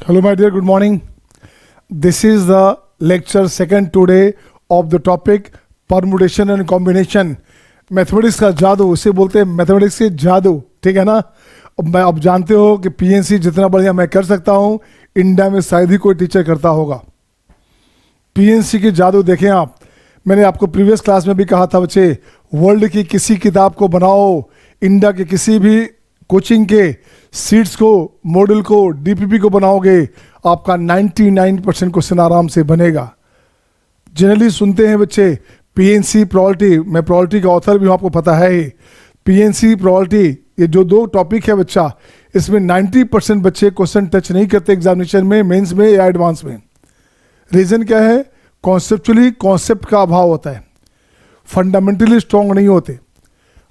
Hello my dear, good morning. This is the lecture second today of the topic permutation and combination. Mathematics का जादू, उसे बोलते हैं mathematics के जादू, ठीक है ना। अब जानते हो कि पीएनसी जितना बढ़िया मैं कर सकता हूँ, इंडिया में शायद ही कोई टीचर करता होगा। पीएनसी के जादू देखें आप। मैंने आपको प्रीवियस क्लास में भी कहा था बच्चे, वर्ल्ड की किसी किताब को बनाओ, इंडिया के किसी भी कोचिंग के सीट्स को, मॉडल को, डीपीपी को बनाओगे, आपका 99% क्वेश्चन आराम से बनेगा। जनरली सुनते हैं बच्चे पीएनसी प्रोबेबिलिटी, मैं प्रोबेबिलिटी का ऑथर भी हूँ, आपको पता है ही। पीएनसी प्रोबेबिलिटी, ये जो दो टॉपिक है बच्चा, इसमें 90% बच्चे क्वेश्चन टच नहीं करते एग्जामिनेशन में, मेंस में या एडवांस में। रीज़न क्या है? कॉन्सेप्चुअली कॉन्सेप्ट का अभाव होता है, फंडामेंटली स्ट्रॉन्ग नहीं होते।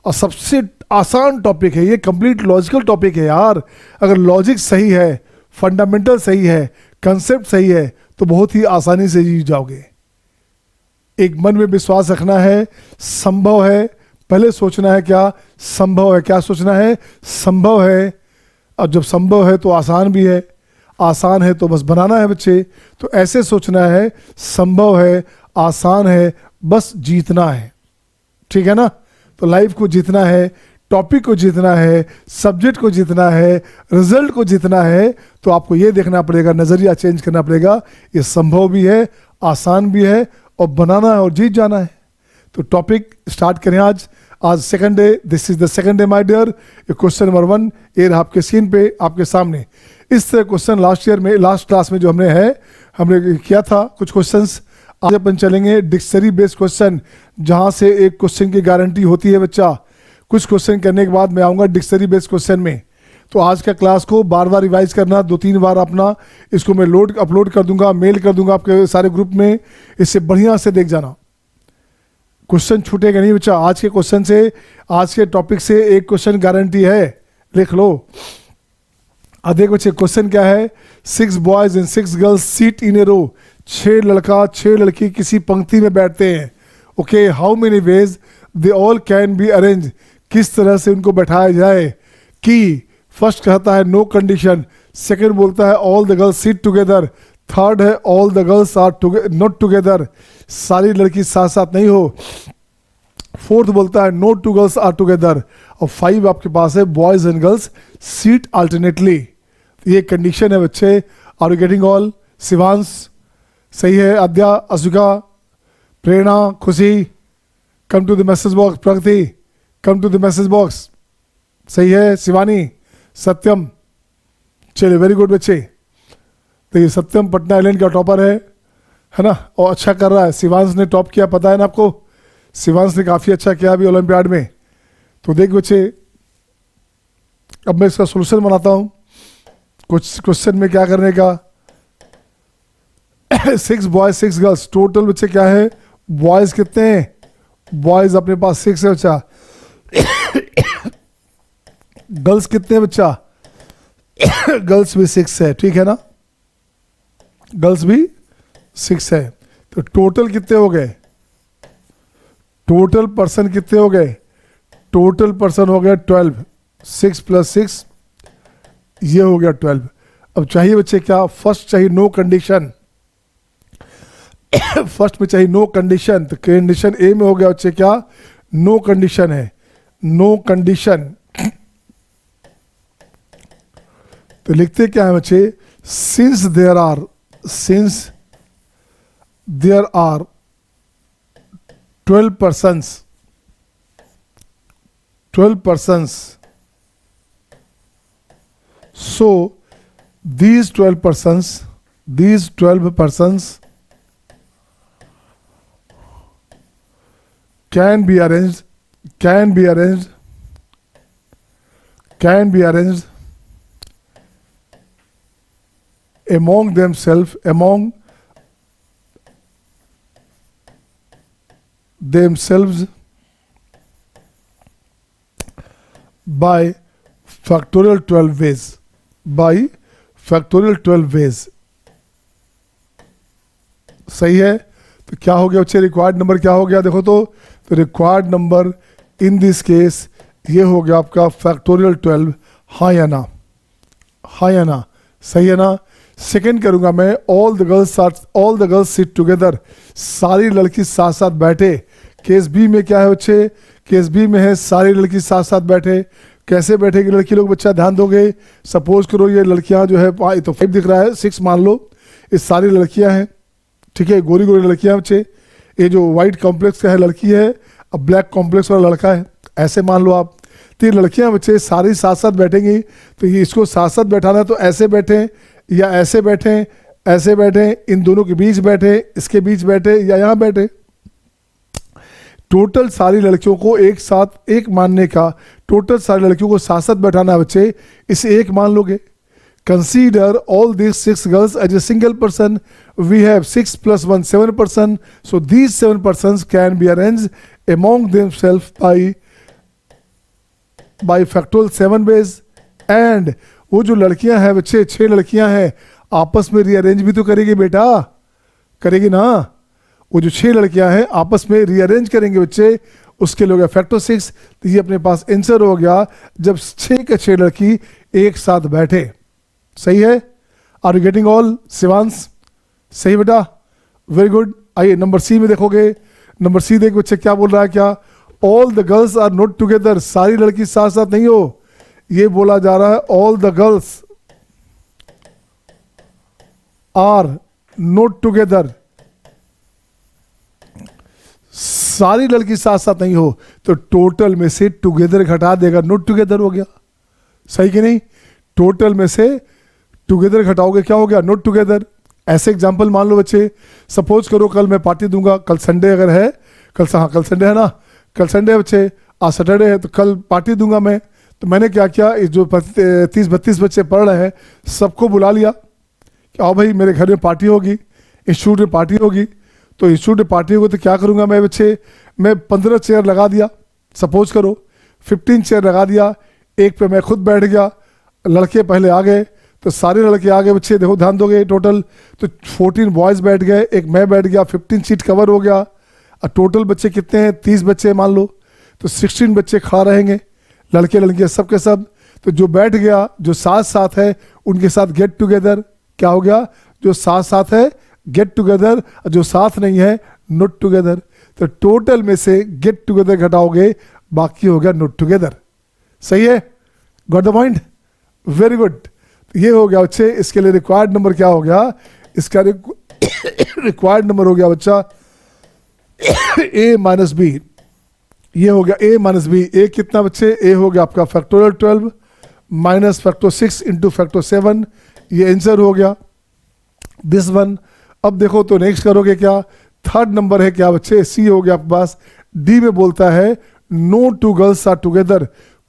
और सबसे आसान टॉपिक है ये, कंप्लीट लॉजिकल टॉपिक है यार। अगर लॉजिक सही है, फंडामेंटल सही है, कंसेप्ट सही है, तो बहुत ही आसानी से जीत जाओगे। एक मन में विश्वास रखना है, संभव है, पहले सोचना है क्या संभव है, क्या सोचना है संभव है। और जब संभव है तो आसान भी है, आसान है तो बस बनाना है बच्चे। तो ऐसे सोचना है, संभव है, आसान है, बस जीतना है, ठीक है ना। तो लाइफ को जीतना है, टॉपिक को जीतना है, सब्जेक्ट को जीतना है, रिजल्ट को जीतना है, तो आपको ये देखना पड़ेगा, नज़रिया चेंज करना पड़ेगा, ये संभव भी है, आसान भी है, और बनाना है और जीत जाना है। तो टॉपिक स्टार्ट करें आज second day, this is the second day my dear. Question number 1 ये रहा आपके स्क्रीन पे, आपके सामने। इस तरह क्वेश्चन लास्ट क्लास में जो हमने किया था कुछ क्वेश्चंस। आज अपन चलेंगे डिक्शनरी बेस्ड क्वेश्चन, जहां से एक क्वेश्चन की गारंटी होती है बच्चा। कुछ क्वेश्चन करने के बाद मैं आऊँगा डिक्शनरी बेस्ड क्वेश्चन में। तो आज का क्लास को बार बार रिवाइज करना, 2-3 बार अपना इसको मैं अपलोड कर दूंगा, मेल कर दूंगा आपके सारे ग्रुप में। इससे बढ़िया से देख जाना, क्वेश्चन छूटेगा नहीं बच्चा। आज के क्वेश्चन से, आज के टॉपिक से एक क्वेश्चन गारंटी है, लिख लो। देख बच्चे क्वेश्चन क्या है, 6 boys and 6 girls seat in a रो। 6 लड़का 6 लड़की किसी पंक्ति में बैठते हैं। Okay, how many ways they all can be arrange, किस तरह से उनको बैठाया जाए। कि फर्स्ट कहता है नो कंडीशन, सेकंड बोलता है all the girls sit together, third है all the girls are not together, सारी लड़की साथ साथ नहीं हो, फोर्थ बोलता है नो 2 गर्ल्स आर टुगेदर, और 5 आपके पास है boys and girls seat alternately. ये कंडीशन है बच्चे। Are you getting all? Shivansh सही है, Aadya, Ashuka, Prerna, Khushi, come to the message box, Pragati come to the message box, सही है, शिवानी, सत्यम, चलिए वेरी गुड बच्चे। तो ये सत्यम पटना आइलैंड का टॉपर है ना, और अच्छा कर रहा है। शिवांश ने टॉप किया, पता है ना आपको, शिवांश ने काफ़ी अच्छा किया अभी ओलंपियाड में। तो देख बच्चे, अब मैं इसका सोल्यूशन बनाता हूँ। कुछ क्वेश्चन में क्या करने का, 6 बॉयज 6 गर्ल्स, टोटल बच्चे क्या है, बॉयज कितने हैं, बॉयज अपने पास 6 है बच्चा। गर्ल्स कितने हैं बच्चा, गर्ल्स भी 6 है, ठीक है ना, गर्ल्स भी 6 है। तो टोटल कितने हो गए, टोटल पर्सन कितने हो गए, टोटल पर्सन हो गया 12, 6 + 6 ये हो गया 12। अब चाहिए बच्चे क्या, फर्स्ट चाहिए नो कंडीशन। फर्स्ट में चाहिए नो कंडीशन, तो कंडीशन ए में हो गया बच्चे क्या, नो कंडीशन है, नो कंडीशन। तो लिखते क्या है बच्चे, since there are 12 persons, so these 12 persons can be arranged among themselves by factorial 12 ways, सही है। तो क्या हो गया बच्चे, रिक्वायर्ड नंबर क्या हो गया, देखो तो required number in this case ये हो गया आपका फैक्टोरियल 12। हाँ या ना, हाँ या ना, सही है ना। सेकंड करूंगा मैं, all the girls sit together, सारी लड़की साथ साथ बैठे। केस बी में क्या है बच्चे, केस बी में है सारी लड़की साथ साथ बैठे। कैसे बैठेगी लड़की लोग बच्चा, ध्यान दोगे। सपोज करो ये लड़कियां जो है, ये तो 5 दिख रहा है, 6 मान लो, ये सारी लड़कियां हैं, ठीक है, गोरी गोरी लड़कियां बच्चे। ये जो व्हाइट कॉम्प्लेक्स का है लड़की है, अब ब्लैक कॉम्प्लेक्स वाला लड़का है, ऐसे मान लो आप। 3 लड़कियां बच्चे सारी साथ साथ बैठेंगी, तो ये इसको साथ साथ बैठाना है तो ऐसे बैठे या ऐसे बैठे, ऐसे बैठे, इन दोनों के बीच बैठे, इसके बीच बैठे या यहाँ बैठे। टोटल सारी लड़कियों को एक साथ एक मानने का, टोटल सारी लड़कियों को साथ साथ बैठाना है बच्चे, इसे एक मान लोगे। Consider all this 6 girls as a single person, we have 6 + 1 7 person, so these 7 persons can be arrange among themselves by factorial 7 ways। एंड वो जो लड़कियां हैं बच्चे, 6 लड़कियां हैं, आपस में रीअरेंज भी तो करेगी बेटा, करेगी ना। वो जो 6 लड़कियां हैं आपस में रीअरेंज करेंगे बच्चे, उसके लिए हो गया फैक्टर 6। तो ये अपने पास आंसर हो गया जब 6 के 6 लड़की एक साथ बैठे। सही है? Are you getting all Shivansh? सही बेटा, वेरी गुड। आइए नंबर सी में देखोगे, नंबर सी देख बच्चे क्या बोल रहा है, क्या all the girls are not together, सारी लड़की साथ साथ नहीं हो, ये बोला जा रहा है all the girls are not together, सारी लड़की साथ साथ नहीं हो, तो टोटल में से टुगेदर घटा देगा, नॉट टुगेदर हो गया। सही कि नहीं? टोटल में से टुगेदर घटाओगे क्या हो गया, नॉट टुगेदर। ऐसे एग्जांपल मान लो बच्चे, सपोज करो कल मैं पार्टी दूंगा, कल संडे अगर है, कल संडे है ना, कल संडे है बच्चे, आज सैटरडे है, तो कल पार्टी दूंगा मैं। तो मैंने क्या किया, इस जो 30-32 बच्चे पढ़ रहे हैं सबको बुला लिया कि आओ भाई मेरे घर में पार्टी होगी, इंस्टीट्यूट में पार्टी होगी। तो इंस्टीट्यूट में पार्टी होगी तो क्या करूंगा मैं बच्चे, मैं 15 चेयर लगा दिया, सपोज करो 15 चेयर लगा दिया, एक पे मैं खुद बैठ गया, लड़के पहले आ गए, तो सारे लड़के आ गए बच्चे, देखो ध्यान दोगे टोटल, तो 14 बॉयज़ बैठ गए, एक मैं बैठ गया, 15 सीट कवर हो गया। और टोटल बच्चे कितने हैं, 30 बच्चे मान लो, तो 16 बच्चे खड़ा रहेंगे, लड़के लड़कियाँ सब के सब। तो जो बैठ गया, जो साथ साथ है उनके साथ गेट टुगेदर, क्या हो गया, जो साथ साथ है गेट टुगेदर, और जो साथ नहीं है नॉट टुगेदर। तो टोटल में से गेट टुगेदर घटाओगे, बाकी हो गया नॉट टुगेदर। सही है? Got the point? Very good. ये हो गया बच्चे, इसके लिए रिक्वायर्ड नंबर क्या हो गया, इसका रिक्वायर्ड नंबर हो गया बच्चा a - b। ये हो गया a - b। a कितना बच्चे, a हो गया आपका factorial 12 minus factor 6 into factor 7, ये आंसर हो गया दिस वन। अब देखो तो नेक्स्ट करोगे क्या, थर्ड नंबर है क्या बच्चे, सी हो गया आपके पास। डी में बोलता है नो 2 गर्ल्स आर टुगेदर,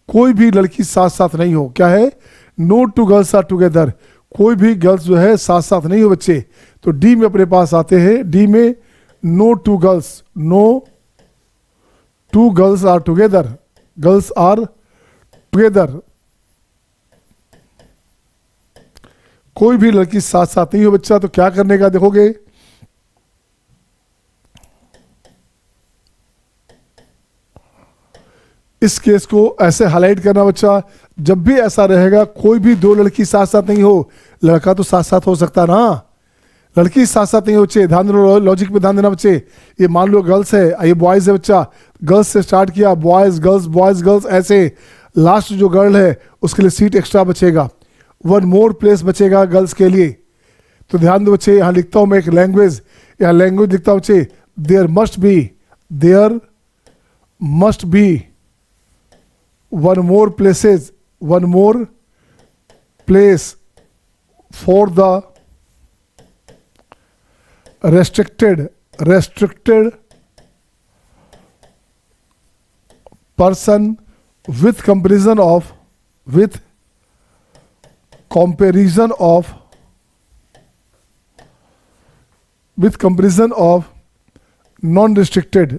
कोई भी लड़की साथ साथ नहीं हो, क्या है, नो 2 गर्ल्स आर टुगेदर, कोई भी गर्ल्स जो है साथ साथ नहीं हो बच्चे। तो डी में अपने पास आते हैं, डी में no 2 girls, no 2 girls are together, girls are together, कोई भी लड़की साथ साथ नहीं हो बच्चा। तो क्या करने का देखोगे, इस केस को ऐसे हाईलाइट करना बच्चा, जब भी ऐसा रहेगा कोई भी 2 लड़की साथ साथ नहीं हो, लड़का तो साथ साथ हो सकता ना, लड़की साथ साथ नहीं हो बच्चे। ध्यान देना, लॉजिक पे ध्यान देना बच्चे। ये मान लो गर्ल्स है, ये बॉयज है बच्चा, गर्ल्स से स्टार्ट किया, बॉयज गर्ल्स बॉयज गर्ल्स, ऐसे लास्ट जो गर्ल है उसके लिए सीट एक्स्ट्रा बचेगा, 1 मोर प्लेस बचेगा गर्ल्स के लिए। तो ध्यान दो बच्चे, यहाँ लिखता हूँ मैं एक लैंग्वेज, यहाँ लैंग्वेज लिखता हूँ बच्चे, there must be 1 more places, 1 more place for the restricted person with comparison of non-restricted।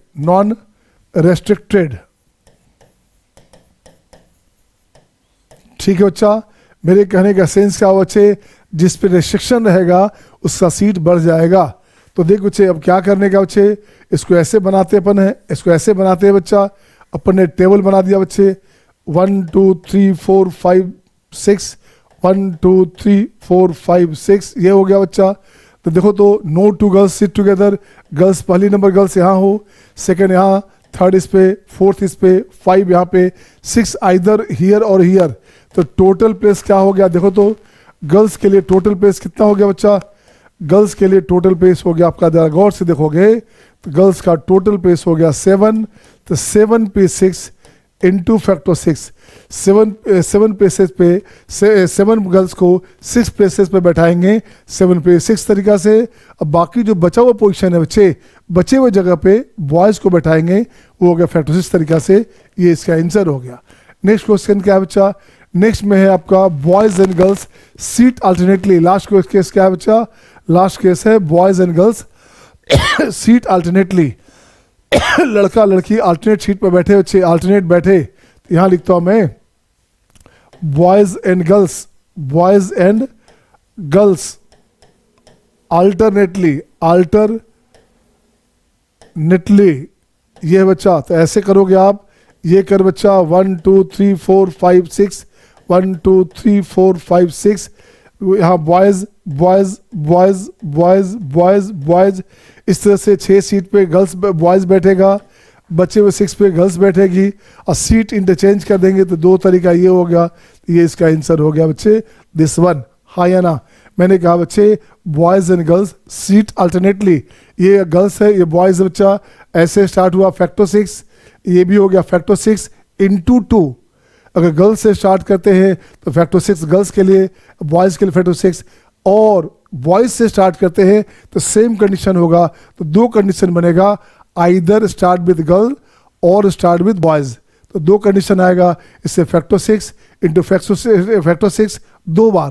ठीक है बच्चा, मेरे कहने का सेंस क्या हो बच्चे, जिस पे रेस्ट्रिक्शन रहेगा उसका सीट बढ़ जाएगा। तो देख बच्चे अब क्या करने का बच्चे, इसको ऐसे बनाते अपन है, इसको ऐसे बनाते हैं बच्चा, अपन ने टेबल बना दिया बच्चे, 1 2 3 4 5 6 1 2 3 4 5 6 ये हो गया बच्चा। तो देखो तो no two girls sit together, girls पहली नंबर गर्ल्स यहाँ हो, सेकंड यहाँ, थर्ड इस पे, फोर्थ इस पे, 5 यहाँ पे, 6 आइदर हियर और हियर। तो टोटल प्लेस क्या हो गया देखो तो, गर्ल्स के लिए टोटल प्लेस कितना हो गया बच्चा, गर्ल्स के लिए टोटल प्लेस हो गया आपका, जरा गौर से देखोगे तो गर्ल्स का टोटल प्लेस हो गया 7। तो 7 पे 6 इंटू फैक्टर 6, 7 प्लेसेस पे 7 गर्ल्स को 6 प्लेसेस पे बैठाएंगे 7 पे 6 तरीका से। अब बाकी जो बचा हुआ पोजीशन है बच्चे, बचे हुए जगह पे बॉयज़ को बैठाएंगे, वो हो गया फैक्टर 6 तरीका से। ये इसका आंसर हो गया। नेक्स्ट क्वेश्चन क्या है बच्चा, नेक्स्ट में है आपका boys and girls seat alternately. Last case क्या है बच्चा, लास्ट केस है boys and girls seat alternately. लड़का लड़की अल्टरनेट सीट पर बैठे, बच्चे अल्टरनेट बैठे। तो यहाँ लिखता हूँ मैं boys and girls, boys and girls alternately, alternately ये है बच्चा। तो ऐसे करोगे आप, ये कर बच्चा 1 2 3 4 5 6, 1 2 3 4 5 6, यहाँ boys boys boys boys boys boys, इस तरह से 6 सीट पे गर्ल्स बॉयज़ बैठेगा, बचे हुए 6 पे गर्ल्स बैठेगी, और सीट इंटरचेंज कर देंगे तो 2 तरीका ये हो गया। ये इसका आंसर हो गया बच्चे दिस वन। हाँ या ना, मैंने कहा बच्चे boys and girls seat alternately, ये गर्ल्स है ये बॉयज़ बच्चा, ऐसे स्टार्ट हुआ फैक्टर 6, ये भी हो गया फैक्टर 6 इंटू 2। अगर गर्ल्स से स्टार्ट करते हैं तो फैक्टर 6 गर्ल्स के लिए, बॉयज़ के लिए फैक्टर 6, और बॉयज़ से स्टार्ट करते हैं तो सेम कंडीशन होगा। तो 2 कंडीशन बनेगा, आइदर स्टार्ट विद गर्ल और स्टार्ट विद बॉयज़। तो 2 कंडीशन आएगा, इससे फैक्टर 6 इंटू फैक्टर 6 2 बार।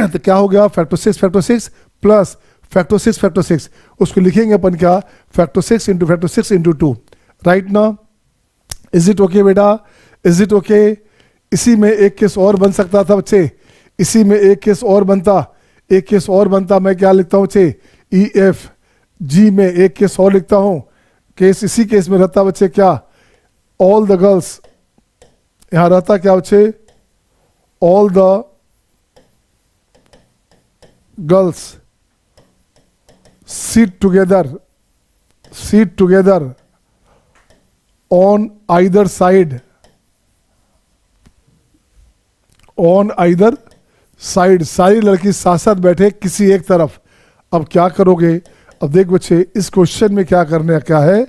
तो क्या हो गया फैक्टर 6 प्लस फैक्टर 6, उसको लिखेंगे अपन क्या, फैक्टर 6 इंटू 2, राइट ना। इज इट ओके बेटा, इज इट ओके। इसी में एक केस और बन सकता था बच्चे, इसी में एक केस और बनता, एक केस और बनता। मैं क्या लिखता हूँ बच्चे, EFG में एक केस और लिखता हूँ, केस इसी केस में रहता बच्चे क्या, ऑल द गर्ल्स, यहाँ रहता क्या बच्चे, all the girls seat together on either side, on either side, सारी लड़की साथ साथ बैठे किसी एक तरफ। अब क्या करोगे, अब देख बच्चे इस क्वेश्चन में क्या करने क्या है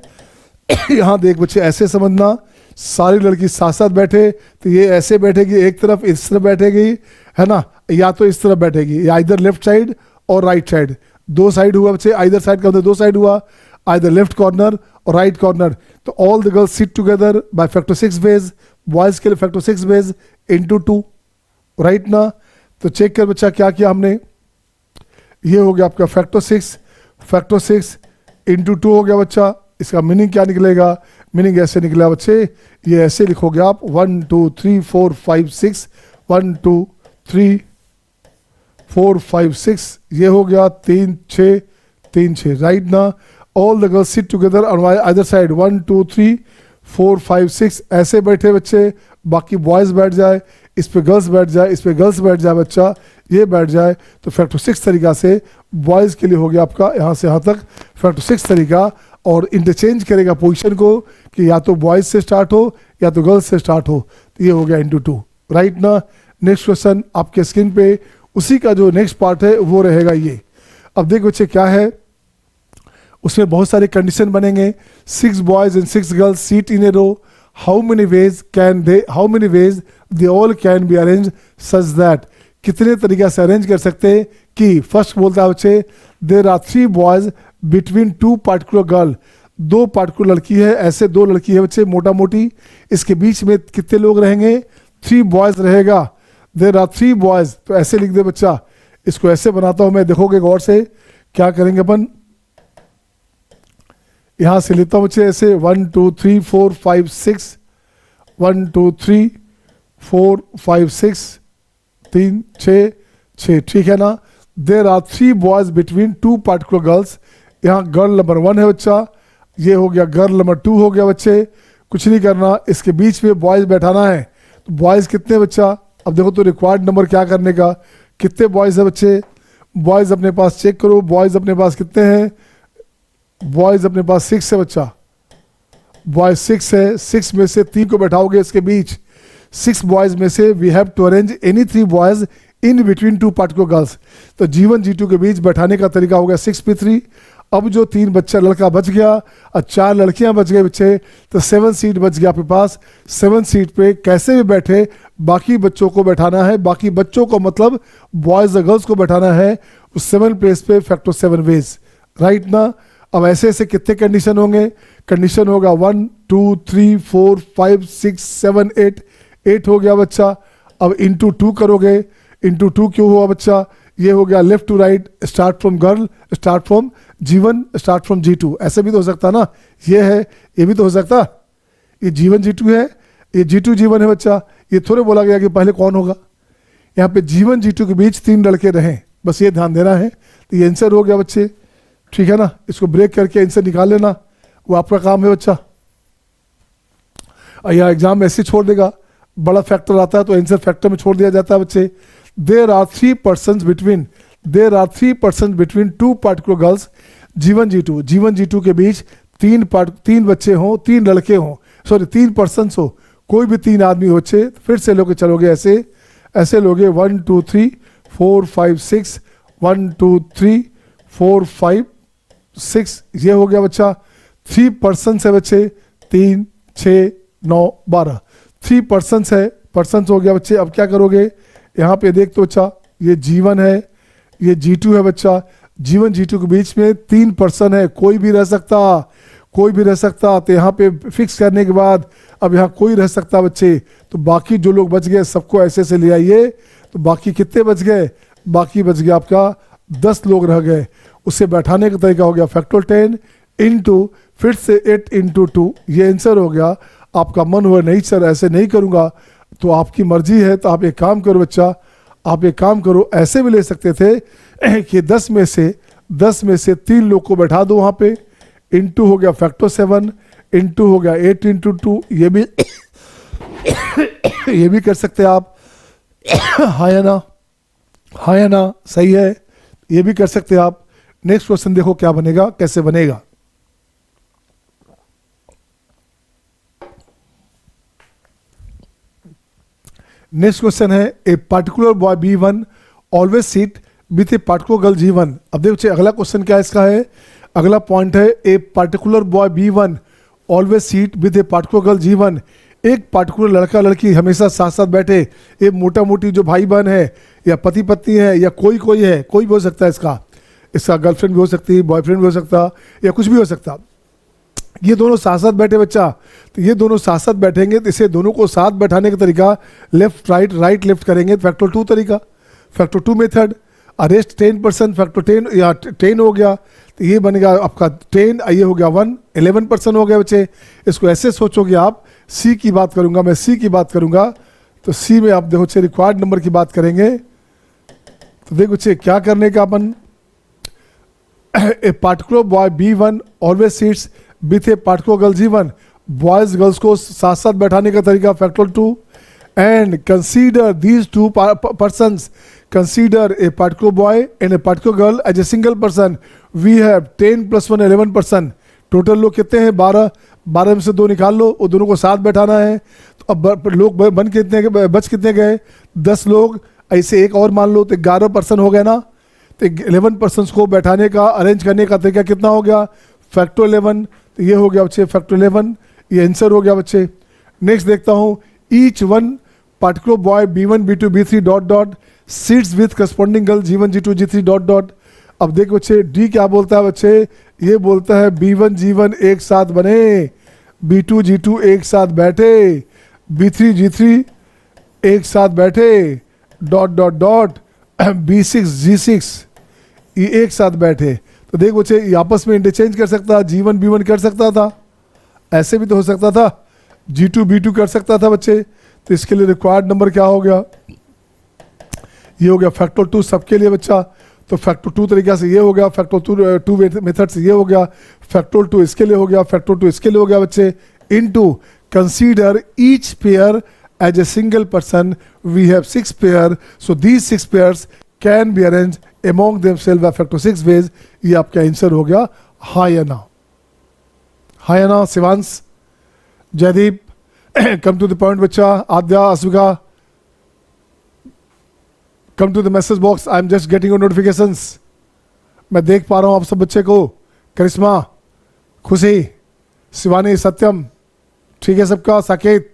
यहाँ देख बच्चे ऐसे समझना, सारी लड़की साथ साथ बैठे तो ये ऐसे बैठेगी एक तरफ, इस तरफ बैठेगी है ना, या तो इस तरफ बैठेगी, या इधर लेफ्ट साइड और राइट साइड, 2 साइड हुआ बच्चे, आइदर साइड का मतलब 2 साइड हुआ, आइदर लेफ्ट कॉर्नर और राइट कॉर्नर। तो all the girls sit together by factor 6 base, boys के लिए फैक्टर 6 बेस इंटू 2, राइट ना। तो चेक कर बच्चा क्या किया हमने, ये हो गया आपका फैक्टर 6 इंटू 2 हो गया बच्चा। इसका मीनिंग क्या निकलेगा, मीनिंग ऐसे निकला बच्चे, ये ऐसे लिखोगे आप 1 2 3 4 5 6, 1 2 3 4 5 6, ये हो गया 3 6, राइट ना। All the girls sit together on other side 1 2 3 4 5 6, ऐसे बैठे बच्चे, बाकी बॉयज बैठ जाए, इस पे गर्ल्स बैठ जाए, इस पे गर्ल्स बैठ जाए बच्चा, ये बैठ जाए। तो फैक्टर 6 तरीका से बॉयज़ के लिए हो गया आपका यहाँ से यहाँ तक फैक्टर 6 तरीका, और इंटरचेंज करेगा पोजीशन को कि या तो बॉयज़ से स्टार्ट हो या तो गर्ल्स से स्टार्ट हो। तो ये हो गया इंटू 2, राइट ना। नेक्स्ट क्वेश्चन आपके स्क्रीन पे उसी का जो नेक्स्ट पार्ट है वो रहेगा ये। अब देख बच्चे क्या है, उसमें बहुत सारे कंडीशन बनेंगे। 6 boys and 6 girls seat in a row, how many ways they all can be arrange such that, कितने तरीका से अरेंज कर सकते हैं कि, फर्स्ट बोलता है बच्चे there are 3 boys between 2 particular girl, 2 particular लड़की है, ऐसे 2 लड़की है बच्चे मोटा मोटी, इसके बीच में कितने लोग रहेंगे, 3 बॉयज रहेगा। देर आर 3 बॉयज, तो ऐसे लिख दे बच्चा, इसको ऐसे बनाता हूं मैं, देखोगे गौर से क्या करेंगे अपन, यहां से लेता हूं बच्चे ऐसे 1 2 3 4 5 6, 1 2 3 4 5 6 3 6, ठीक है ना। There are 3 boys between 2 particular girls, यहाँ गर्ल नंबर 1 है बच्चा, ये हो गया गर्ल नंबर 2 हो गया बच्चे। कुछ नहीं करना, इसके बीच में बॉयज बैठाना है। तो बॉयज कितने बच्चा, अब देखो तो रिक्वायर्ड नंबर क्या करने का, कितने बॉयज़ है बच्चे, बॉयज़ अपने पास चेक करो, बॉयज़ अपने पास कितने हैं, बॉयज़ अपने पास 6 है बच्चा, बॉयज़ 6 है, 6 में से 3 को बैठाओगे इसके बीच, 6 बॉयज़ में से we have to arrange any 3 boys in between 2 particular girls. तो G1 G2 के बीच बैठाने का तरीका हो गया 6p3। अब जो 3 बच्चा लड़का बच गया और 4 लड़कियां बच गए बच्चे, तो 7 सीट बच गया आपके पास। 7 सीट पे कैसे भी बैठे बाकी बच्चों को बैठाना है, बाकी बच्चों को मतलब बॉयज़ और गर्ल्स को बैठाना है उस 7 प्लेस पे फैक्टर 7 वेज, राइट ना। अब ऐसे ऐसे कितने कंडीशन होंगे, कंडीशन होगा 1 2 3 4 5 6 7 8, 8 हो गया बच्चा। अब इंटू 2 करोगे, इंटू 2 क्यों हुआ बच्चा, ये हो गया left to right, start from girl, start from G1, start from G2, ऐसे भी तो हो सकता ना, ये है ये भी तो हो सकता, ये G1 G2 है, ये G2 G1 है बच्चा। ये थोड़े बोला गया कि पहले कौन होगा, यहाँ पे G1 G2 के बीच 3 लड़के रहें, बस ये ध्यान देना है। तो ये आंसर हो गया बच्चे, ठीक है ना। इसको ब्रेक करके आंसर निकाल लेना, वो आपका काम है बच्चा। यहाँ एग्जाम ऐसे छोड़ देगा, बड़ा फैक्टर आता है तो आंसर फैक्टर में छोड़ दिया जाता है बच्चे। There are 3 persons between 2 particular गर्ल्स, G1 G2 के बीच 3 बच्चे हों, 3 लड़के हों, सॉरी 3 persons हो, कोई भी 3 आदमी हो बच्चे। फिर से लोगे चलोगे ऐसे, ऐसे लोगे 1 2 3 4 5 6, 1 2 3 4 5 6, ये हो गया बच्चा। 3 persons है बच्चे, 3 6 9 12, 3 persons है, persons हो गया बच्चे। अब क्या करोगे, यहाँ पे देख तो बच्चा ये G1 है, ये G2 है बच्चा। G1 G2 के बीच में 3 पर्सन है, कोई भी रह सकता, कोई भी रह सकता। तो यहाँ पे फिक्स करने के बाद अब यहाँ कोई रह सकता बच्चे, तो बाकी जो लोग बच गए सबको ऐसे से ले आइए। तो बाकी कितने बच गए, बाकी बच गया आपका 10 लोग रह गए। उसे बैठाने का तरीका हो गया फैक्टर 10 इंटू फिर से 8 इंटू 2, ये आंसर हो गया। आपका मन हुआ नहीं सर ऐसे नहीं करूँगा, तो आपकी मर्जी है। तो आप एक काम करो बच्चा, आप एक काम करो, ऐसे भी ले सकते थे कि 10 में से 3 लोग को बैठा दो वहाँ पे, इंटू हो गया फैक्टर 7, इंटू हो गया 8 इंटू 2, ये भी ये भी कर सकते हैं आप। हाँ या ना, हाँ या ना, सही है, ये भी कर सकते हैं आप। नेक्स्ट क्वेश्चन देखो क्या बनेगा, कैसे बनेगा। नेक्स्ट क्वेश्चन है, ए particular boy B1 always seat with a particular girl G1। अब देखो अगला क्वेश्चन क्या इसका है, अगला पॉइंट है ए particular boy B1 always seat with a particular girl G1। एक पार्टिकुलर लड़का लड़की हमेशा साथ साथ बैठे, ये मोटा मोटी जो भाई बहन है या पति पत्नी है या कोई है, कोई भी हो सकता है, इसका गर्लफ्रेंड भी हो सकती है, बॉयफ्रेंड भी हो सकता, या कुछ भी हो सकता। ये दोनों साथ साथ बैठे बच्चा, तो ये दोनों साथ साथ बैठेंगे, तो इसे दोनों को साथ बैठाने का तरीका लेफ्ट राइट राइट लेफ्ट करेंगे, फैक्टर 2 तरीका, फैक्टर 2 मेथड। अरेस्ट 10% फैक्टर 10 या 10 हो गया, तो ये बनेगा आपका 10, ये हो गया 1, 11% हो गया बच्चे। इसको ऐसे सोचोगे आप, सी की बात करूंगा मैं, सी की बात करूंगा, तो सी में आप देखो रिक्वायर्ड नंबर की बात करेंगे। तो देखो बच्चे क्या करने का अपन, a particular boy B1 always sits with a particular girl G1, boys girls को साथ साथ बैठाने का तरीका factor 2, and consider these 2 persons, consider a particular boy and a particular girl as a single person. We have 10 + 1 11%, total लोग कितने हैं 12, 12 में से 2 निकाल लो, वो दोनों को साथ बैठाना है। तो अब लोग बन कितने बच कितने गए, 10 लोग, ऐसे एक और मान लो तो 11 पर्सन हो गए ना। तो 11 पर्सन को बैठाने का अरेंज करने का तरीका कितना हो गया, फैक्टर 11, तो ये हो गया बच्चे फैक्टर 11, ये आंसर हो गया बच्चे। नेक्स्ट देखता हूँ, each one particular boy B1 B2 B3 dot dot seats with corresponding girl G1 G2 G3 dot dot. अब देखो बच्चे डी क्या बोलता है बच्चे, ये बोलता है B1 G1 एक साथ बने, B2 G2 एक साथ बैठे, B3 G3 एक साथ बैठे, dot dot dot B6 G6 ये एक साथ बैठे। तो देख बच्चे ये आपस में इंटरचेंज कर सकता, G1 B1 कर सकता था, ऐसे भी तो हो सकता था, G2 B2 कर सकता था बच्चे। तो इसके लिए रिक्वायर्ड नंबर क्या हो गया, ये हो गया फैक्टर 2 सबके लिए बच्चा। तो फैक्टर 2 तरीका से ये हो गया, फैक्टर 2 मेथड से ये हो गया, फैक्टर 2 इसके लिए हो गया, फैक्टर 2 इसके लिए हो गया बच्चे, into consider each pair as a single person we have 6 pair, so these 6 pairs can be arranged among themselves by factor 6 ways. ये आपका आंसर हो गया, हाँ या ना? हाँ या ना? Shivansh, Jaideep, come to the point बच्चा, आद्या, अस्विका, come to the message box. I am just getting your notifications. मैं देख पा रहा हूँ आप सब बच्चे को. करिश्मा, खुशी, शिवानी, सत्यम, ठीक है सबका? साकेत,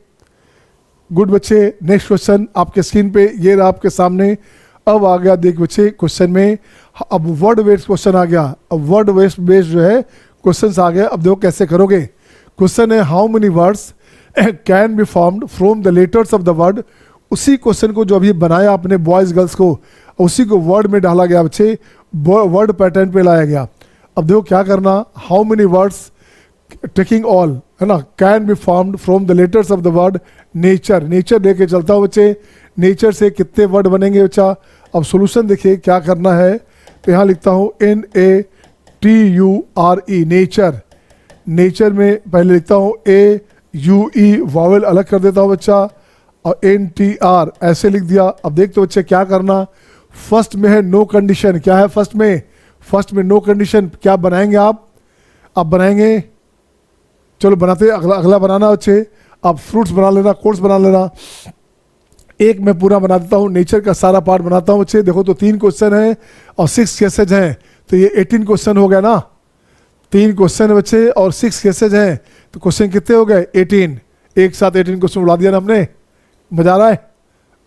गुड बच्चे. नेक्स्ट क्वेश्चन आपके स्क्रीन पे ये रहा आपके सामने. अब आ गया देख बच्चे क्वेश्चन में, अब वर्ड बेस्ड क्वेश्चन आ गया. अब वर्ड बेस्ड जो है क्वेश्चंस आ गए. अब देखो कैसे करोगे. क्वेश्चन है how many words can be formed from the letters of the word. उसी क्वेश्चन को जो अभी बनाया आपने बॉयज गर्ल्स को, उसी को वर्ड में डाला गया बच्चे, वर्ड पैटर्न पे लाया गया. अब देखो क्या करना. How many words taking all, है ना, can be formed from the letters of the word nature. Nature लेके चलता हूँ बच्चे. नेचर से कितने वर्ड बनेंगे बच्चा. अब सॉल्यूशन देखिए क्या करना है. तो यहाँ लिखता हूँ NATURE, नेचर. नेचर में पहले लिखता हूँ AUE, वावेल अलग कर देता हूँ बच्चा, और NTR ऐसे लिख दिया. अब देखते बच्चे क्या करना. फर्स्ट में है नो कंडीशन. क्या है फर्स्ट में? फर्स्ट में नो कंडीशन. क्या बनाएंगे आप बनाएंगे, चलो बनाते, अगला बनाना बच्चे. आप फ्रूट्स बना लेना, कोर्स बना लेना. एक मैं पूरा बना देता हूँ, नेचर का सारा पार्ट बनाता हूँ बच्चे. देखो तो 3 क्वेश्चन है और 6 केसेज हैं, तो ये 18 क्वेश्चन हो गया ना. 3 क्वेश्चन बच्चे और 6 केसेज हैं, तो क्वेश्चन कितने हो गए? 18. एक साथ 18 क्वेश्चन उड़ा दिया ना हमने. मजा आ रहा है?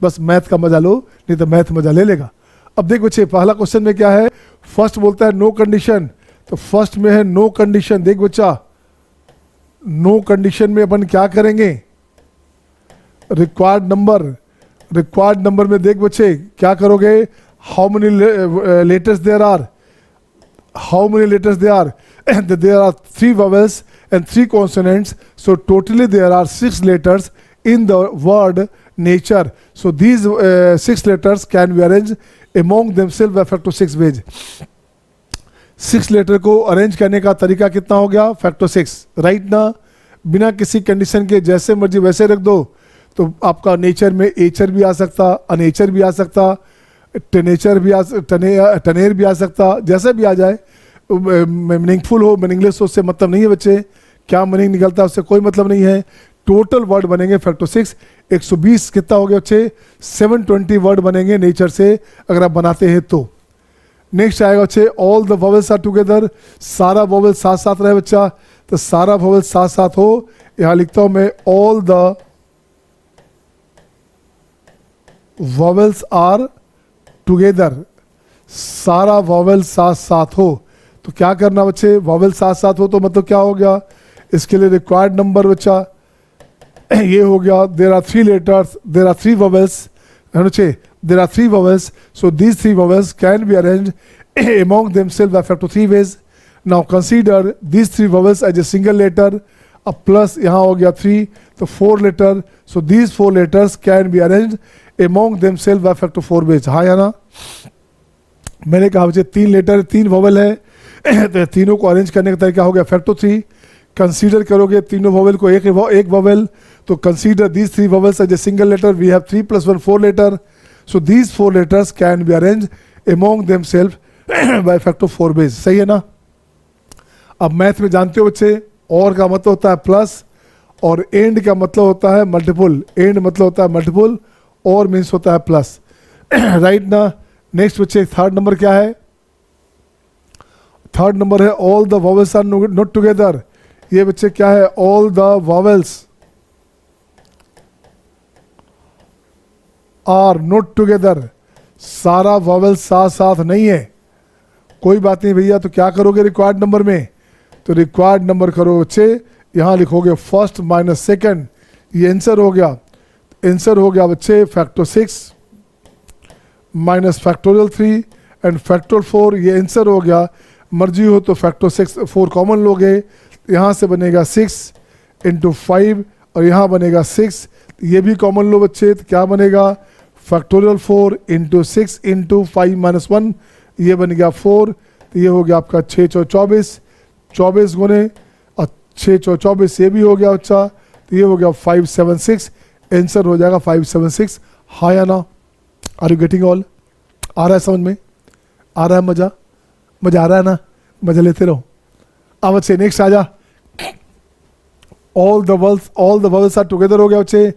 बस मैथ का मजा लो, नहीं तो मैथ मजा ले लेगा. अब देख बच्चे पहला क्वेश्चन में क्या है. फर्स्ट बोलता है नो कंडीशन, तो फर्स्ट में है नो कंडीशन. देख बच्चा, नो कंडीशन में अपन क्या करेंगे. रिक्वायर्ड नंबर में देख बच्चे क्या करोगे. How many letters there are. There are 3 vowels and 3 consonants, so totally there are 6 letters in the word nature. So these 6 letters can be arranged among themselves by factor 6 ways. 6 letter को arrange करने का तरीका कितना हो गया? Factor 6, right ना. बिना किसी कंडीशन के जैसे मर्जी वैसे रख दो, तो आपका नेचर में एचर भी आ सकता, अनेचर भी आ सकता, टनेचर भी टनेर भी आ सकता, जैसे भी आ जाए. मीनिंगफुल हो, मीनिंगलेस हो, उससे मतलब नहीं है बच्चे. क्या मीनिंग निकलता है उससे कोई मतलब नहीं है. टोटल वर्ड बनेंगे फैक्टर 6. 120 कितना हो गया बच्चे? 720 वर्ड बनेंगे नेचर से, अगर आप बनाते हैं तो. नेक्स्ट आएगा बच्चे all the vowels are together. सारा वॉवेल साथ साथ रहे बच्चा, तो सारा वॉवेल साथ साथ हो. यहां लिखता हूं मैं all the vowels are together. सारा वॉवेल साथ साथ हो. तो क्या करना बच्चे, वॉवेल साथ साथ हो तो मतलब क्या हो गया. इसके लिए रिक्वायर्ड नंबर बच्चा ये हो गया. There are 3 letters, there are 3 vowels, है बच्चे. There are 3 vowels, so these 3 vowels can be arranged among themselves by factor 3 ways. Now consider these 3 vowels as a single letter. अब प्लस यहाँ हो गया 3, तो 4 letter. So these 4 letters can be arranged among themselves by factor 4 ways. हाँ या ना. मैंने कहा बच्चे 3 लेटर 3 वॉवेल है, तो तीनों को अरेंज करने का तरीका हो गया फैक्टर 3. कंसीडर करोगे तीनों वॉवेल को एक वॉवेल, तो consider these 3 vowels as a single letter. We have 3 + 1 4 letter. So these 4 letters can be arranged among themselves by factor 4 ways. सही है ना. अब मैथ में जानते हो बच्चे, और का मतलब होता है प्लस, और एंड का मतलब होता है मल्टीपल. एंड मतलब होता है मल्टीपल, और मीन्स होता है प्लस, राइट ना. नेक्स्ट बच्चे थर्ड नंबर क्या है. थर्ड नंबर है all the vowels are not together. ये बच्चे क्या है, all the vowels are not together. सारा वॉवेल साथ साथ नहीं है. कोई बात नहीं भैया, तो क्या करोगे रिक्वायर्ड नंबर में. तो रिक्वायर्ड नंबर करो बच्चे, यहाँ लिखोगे फर्स्ट माइनस सेकंड. ये आंसर हो गया. आंसर हो गया बच्चे factor 6 minus factorial 3 and factorial 4. ये आंसर हो गया. मर्जी हो तो फैक्टर 4 कॉमन लोगे. यहाँ से बनेगा 6 × 5 और यहाँ बनेगा 6. ये भी कॉमन लो बच्चे, तो क्या बनेगा फैक्टोरियल 4 × 6 × 5 - 1. ये बन गया 4. तो ये हो गया आपका 6 × 24, 24 गुने और 6 × 24. ये भी हो गया बच्चा. तो ये हो गया 576. आंसर हो जाएगा 576। हाँ या ना? Are you getting all? आ रहा है समझ में? आ रहा है मजा? मजा आ रहा है ना? मजा लेते रहो। अब बच्चे नेक्स्ट आ जा। All the vowels are together हो गया बच्चे।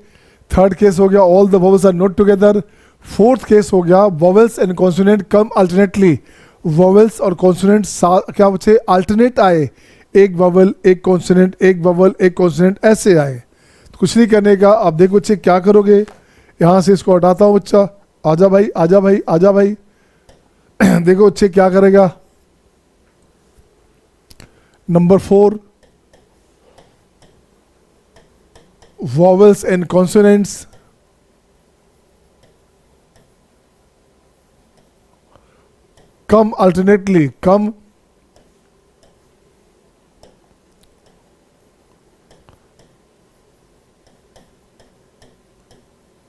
थर्ड केस हो गया all the vowels are not together. Fourth case हो गया vowels and consonant come alternately. Vowels और कॉन्सोनेंट क्या बच्चे अल्टरनेट आए, एक वॉवल एक कॉन्सोनेंट, एक वॉवल एक कॉन्सोनेंट, ऐसे आए। तो कुछ नहीं करने का। अब देखो बच्चे क्या करोगे, यहाँ से इसको हटाता हूँ बच्चा। आजा भाई आजा भाई आजा भाई। देखो बच्चे क्या करेगा। Number 4 vowels and consonants come alternately, come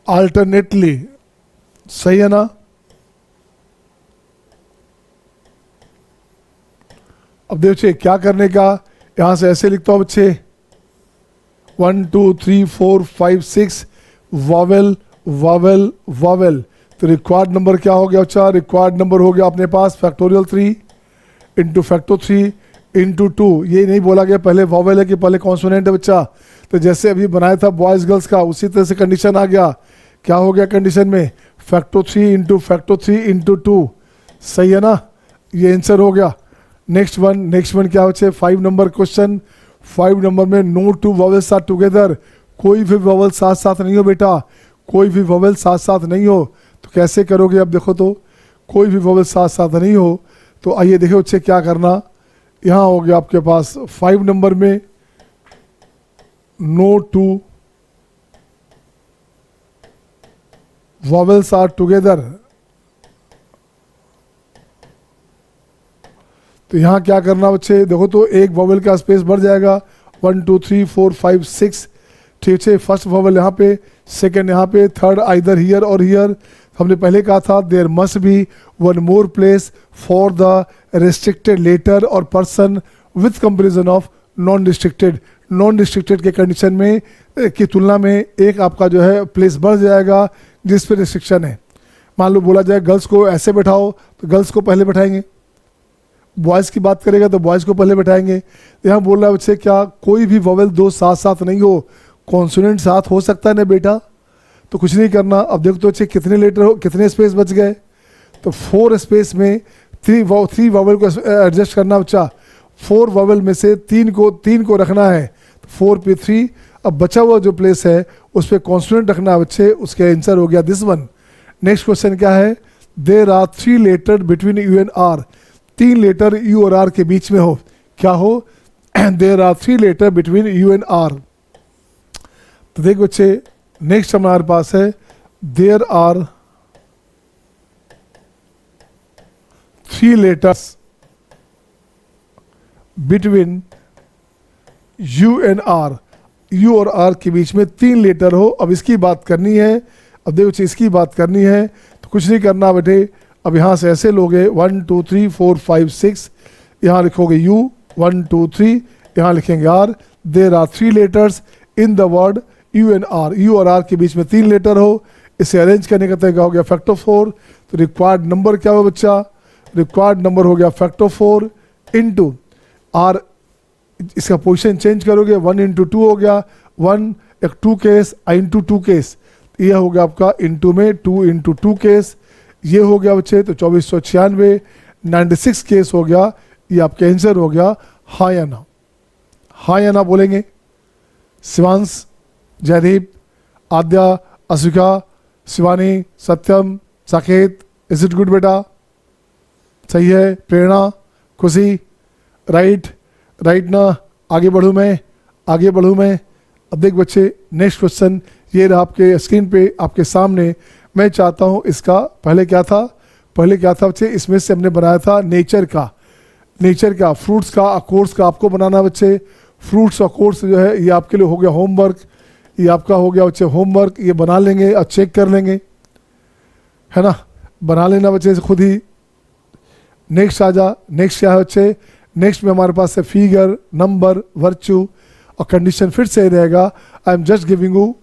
alternately। सही है ना? अब देखिए क्या करने का, यहां से ऐसे लिखता हूं बच्चे 1 2 3 4 5 6 वॉवेल वॉवेल वॉवेल। तो रिक्वायर्ड नंबर क्या हो गया बच्चा? रिक्वायर्ड नंबर हो गया अपने पास फैक्टोरियल 3 इंटू फैक्टो 3 इंटू 2। ये नहीं बोला गया पहले वॉवेल है कि पहले कॉन्सोनेंट है बच्चा। तो जैसे अभी बनाया था बॉयज़ गर्ल्स का, उसी तरह से कंडीशन आ गया। क्या हो गया कंडीशन में? Facto 3 into 2। सही है ना? ये आंसर हो गया। नेक्स्ट वन क्या बच्चे? 5 नंबर क्वेश्चन। 5 नंबर में no two vowels are together. कोई भी वॉवेल साथ साथ नहीं हो बेटा, कोई भी वॉवेल साथ साथ नहीं हो। तो कैसे करोगे? अब देखो तो कोई भी वॉवेल साथ साथ नहीं हो। तो आइए देखो बच्चे क्या करना। यहाँ हो गया आपके पास 5 नंबर में no two vowels are together. तो यहाँ क्या करना बच्चे? देखो तो एक वॉवेल का स्पेस बढ़ जाएगा। 1 2 3 4 5 6। ठीक है, फर्स्ट वॉवेल यहाँ पे, सेकंड यहाँ पे, थर्ड आइदर हियर और हियर। हमने पहले कहा था there must be one more place for the restricted letter और person with comparison of non restricted. Non restricted के कंडीशन में की तुलना में एक आपका जो है प्लेस बढ़ जाएगा जिस पे रिस्ट्रिक्शन है। मान लो बोला जाए गर्ल्स को ऐसे बैठाओ तो गर्ल्स को पहले बैठाएंगे, बॉयज़ की बात करेगा तो बॉयज़ को पहले बैठाएंगे। यहाँ बोल रहा है बच्चे क्या कोई भी वॉवेल दो साथ साथ नहीं हो, कॉन्सोनेंट साथ हो सकता है ना बेटा? तो कुछ नहीं करना। अब देखो तो बच्चे कितने लेटर हो, कितने स्पेस बच गए? तो 4 स्पेस में 3 वॉवेल को एडजस्ट करना बच्चा। 4 वॉवेल में से 3 को रखना है। तो 4 पे 3। अब बचा हुआ जो प्लेस है उस पर कॉन्सोनेंट रखना है बच्चे। उसका आंसर हो गया दिस वन। नेक्स्ट क्वेश्चन क्या है? There are 3 letter between U and R. 3 letter U और आर के बीच में हो। क्या हो? There are 3 letter between U and R. तो देख बच्चे नेक्स्ट हमारे पास है there are 3 letters between U and R. U और आर के बीच में 3 लेटर हो। अब इसकी बात करनी है। अब देखो बच्चे इसकी बात करनी है तो कुछ नहीं करना बेटे। अब यहाँ से ऐसे लोगे 1 2 3 4 5 6। यहाँ लिखोगे यू 1 2 3, यहाँ लिखेंगे R. There are 3 letters in the word U and R. U और आर के बीच में 3 लेटर हो। इसे अरेंज करने का तरीका हो गया फैक्टर 4। तो रिक्वायर्ड नंबर क्या हो बच्चा? रिक्वायर्ड नंबर हो गया फैक्टर 4 इंटू आर। इसका पोजीशन चेंज करोगे 1 इंटू 2 हो गया। 1 एक 2 केस, इंटू 2 केस। ये हो गया आपका इंटू में 2 इंटू 2 केस। ये हो गया बच्चे तो 2496 96 केस हो गया। ये आपका आंसर हो गया हाँ या ना? हाँ या ना बोलेंगे? शिवांश, जयदीप, आद्या, अशिका, शिवानी, सत्यम, साकेत, इज इट गुड बेटा? सही है। प्रेरणा, खुशी, राइट ना? आगे बढ़ूँ मैं? अब देख बच्चे नेक्स्ट क्वेश्चन ये रहा आपके स्क्रीन पे आपके सामने। मैं चाहता हूँ इसका पहले क्या था बच्चे? इसमें से हमने बनाया था नेचर का फ्रूट्स का अकोर्ड्स का आपको बनाना बच्चे। फ्रूट्स अकोर्ड्स जो है ये आपके लिए हो गया होमवर्क। ये आपका हो गया बच्चे होमवर्क। ये बना लेंगे और चेक कर लेंगे, है ना? बना लेना बच्चे से खुद ही। नेक्स्ट आ जा। नेक्स्ट क्या है बच्चे? नेक्स्ट में हमारे पास है फिगर, नंबर, वर्च्यू और कंडीशन फिर से रहेगा। I am just giving you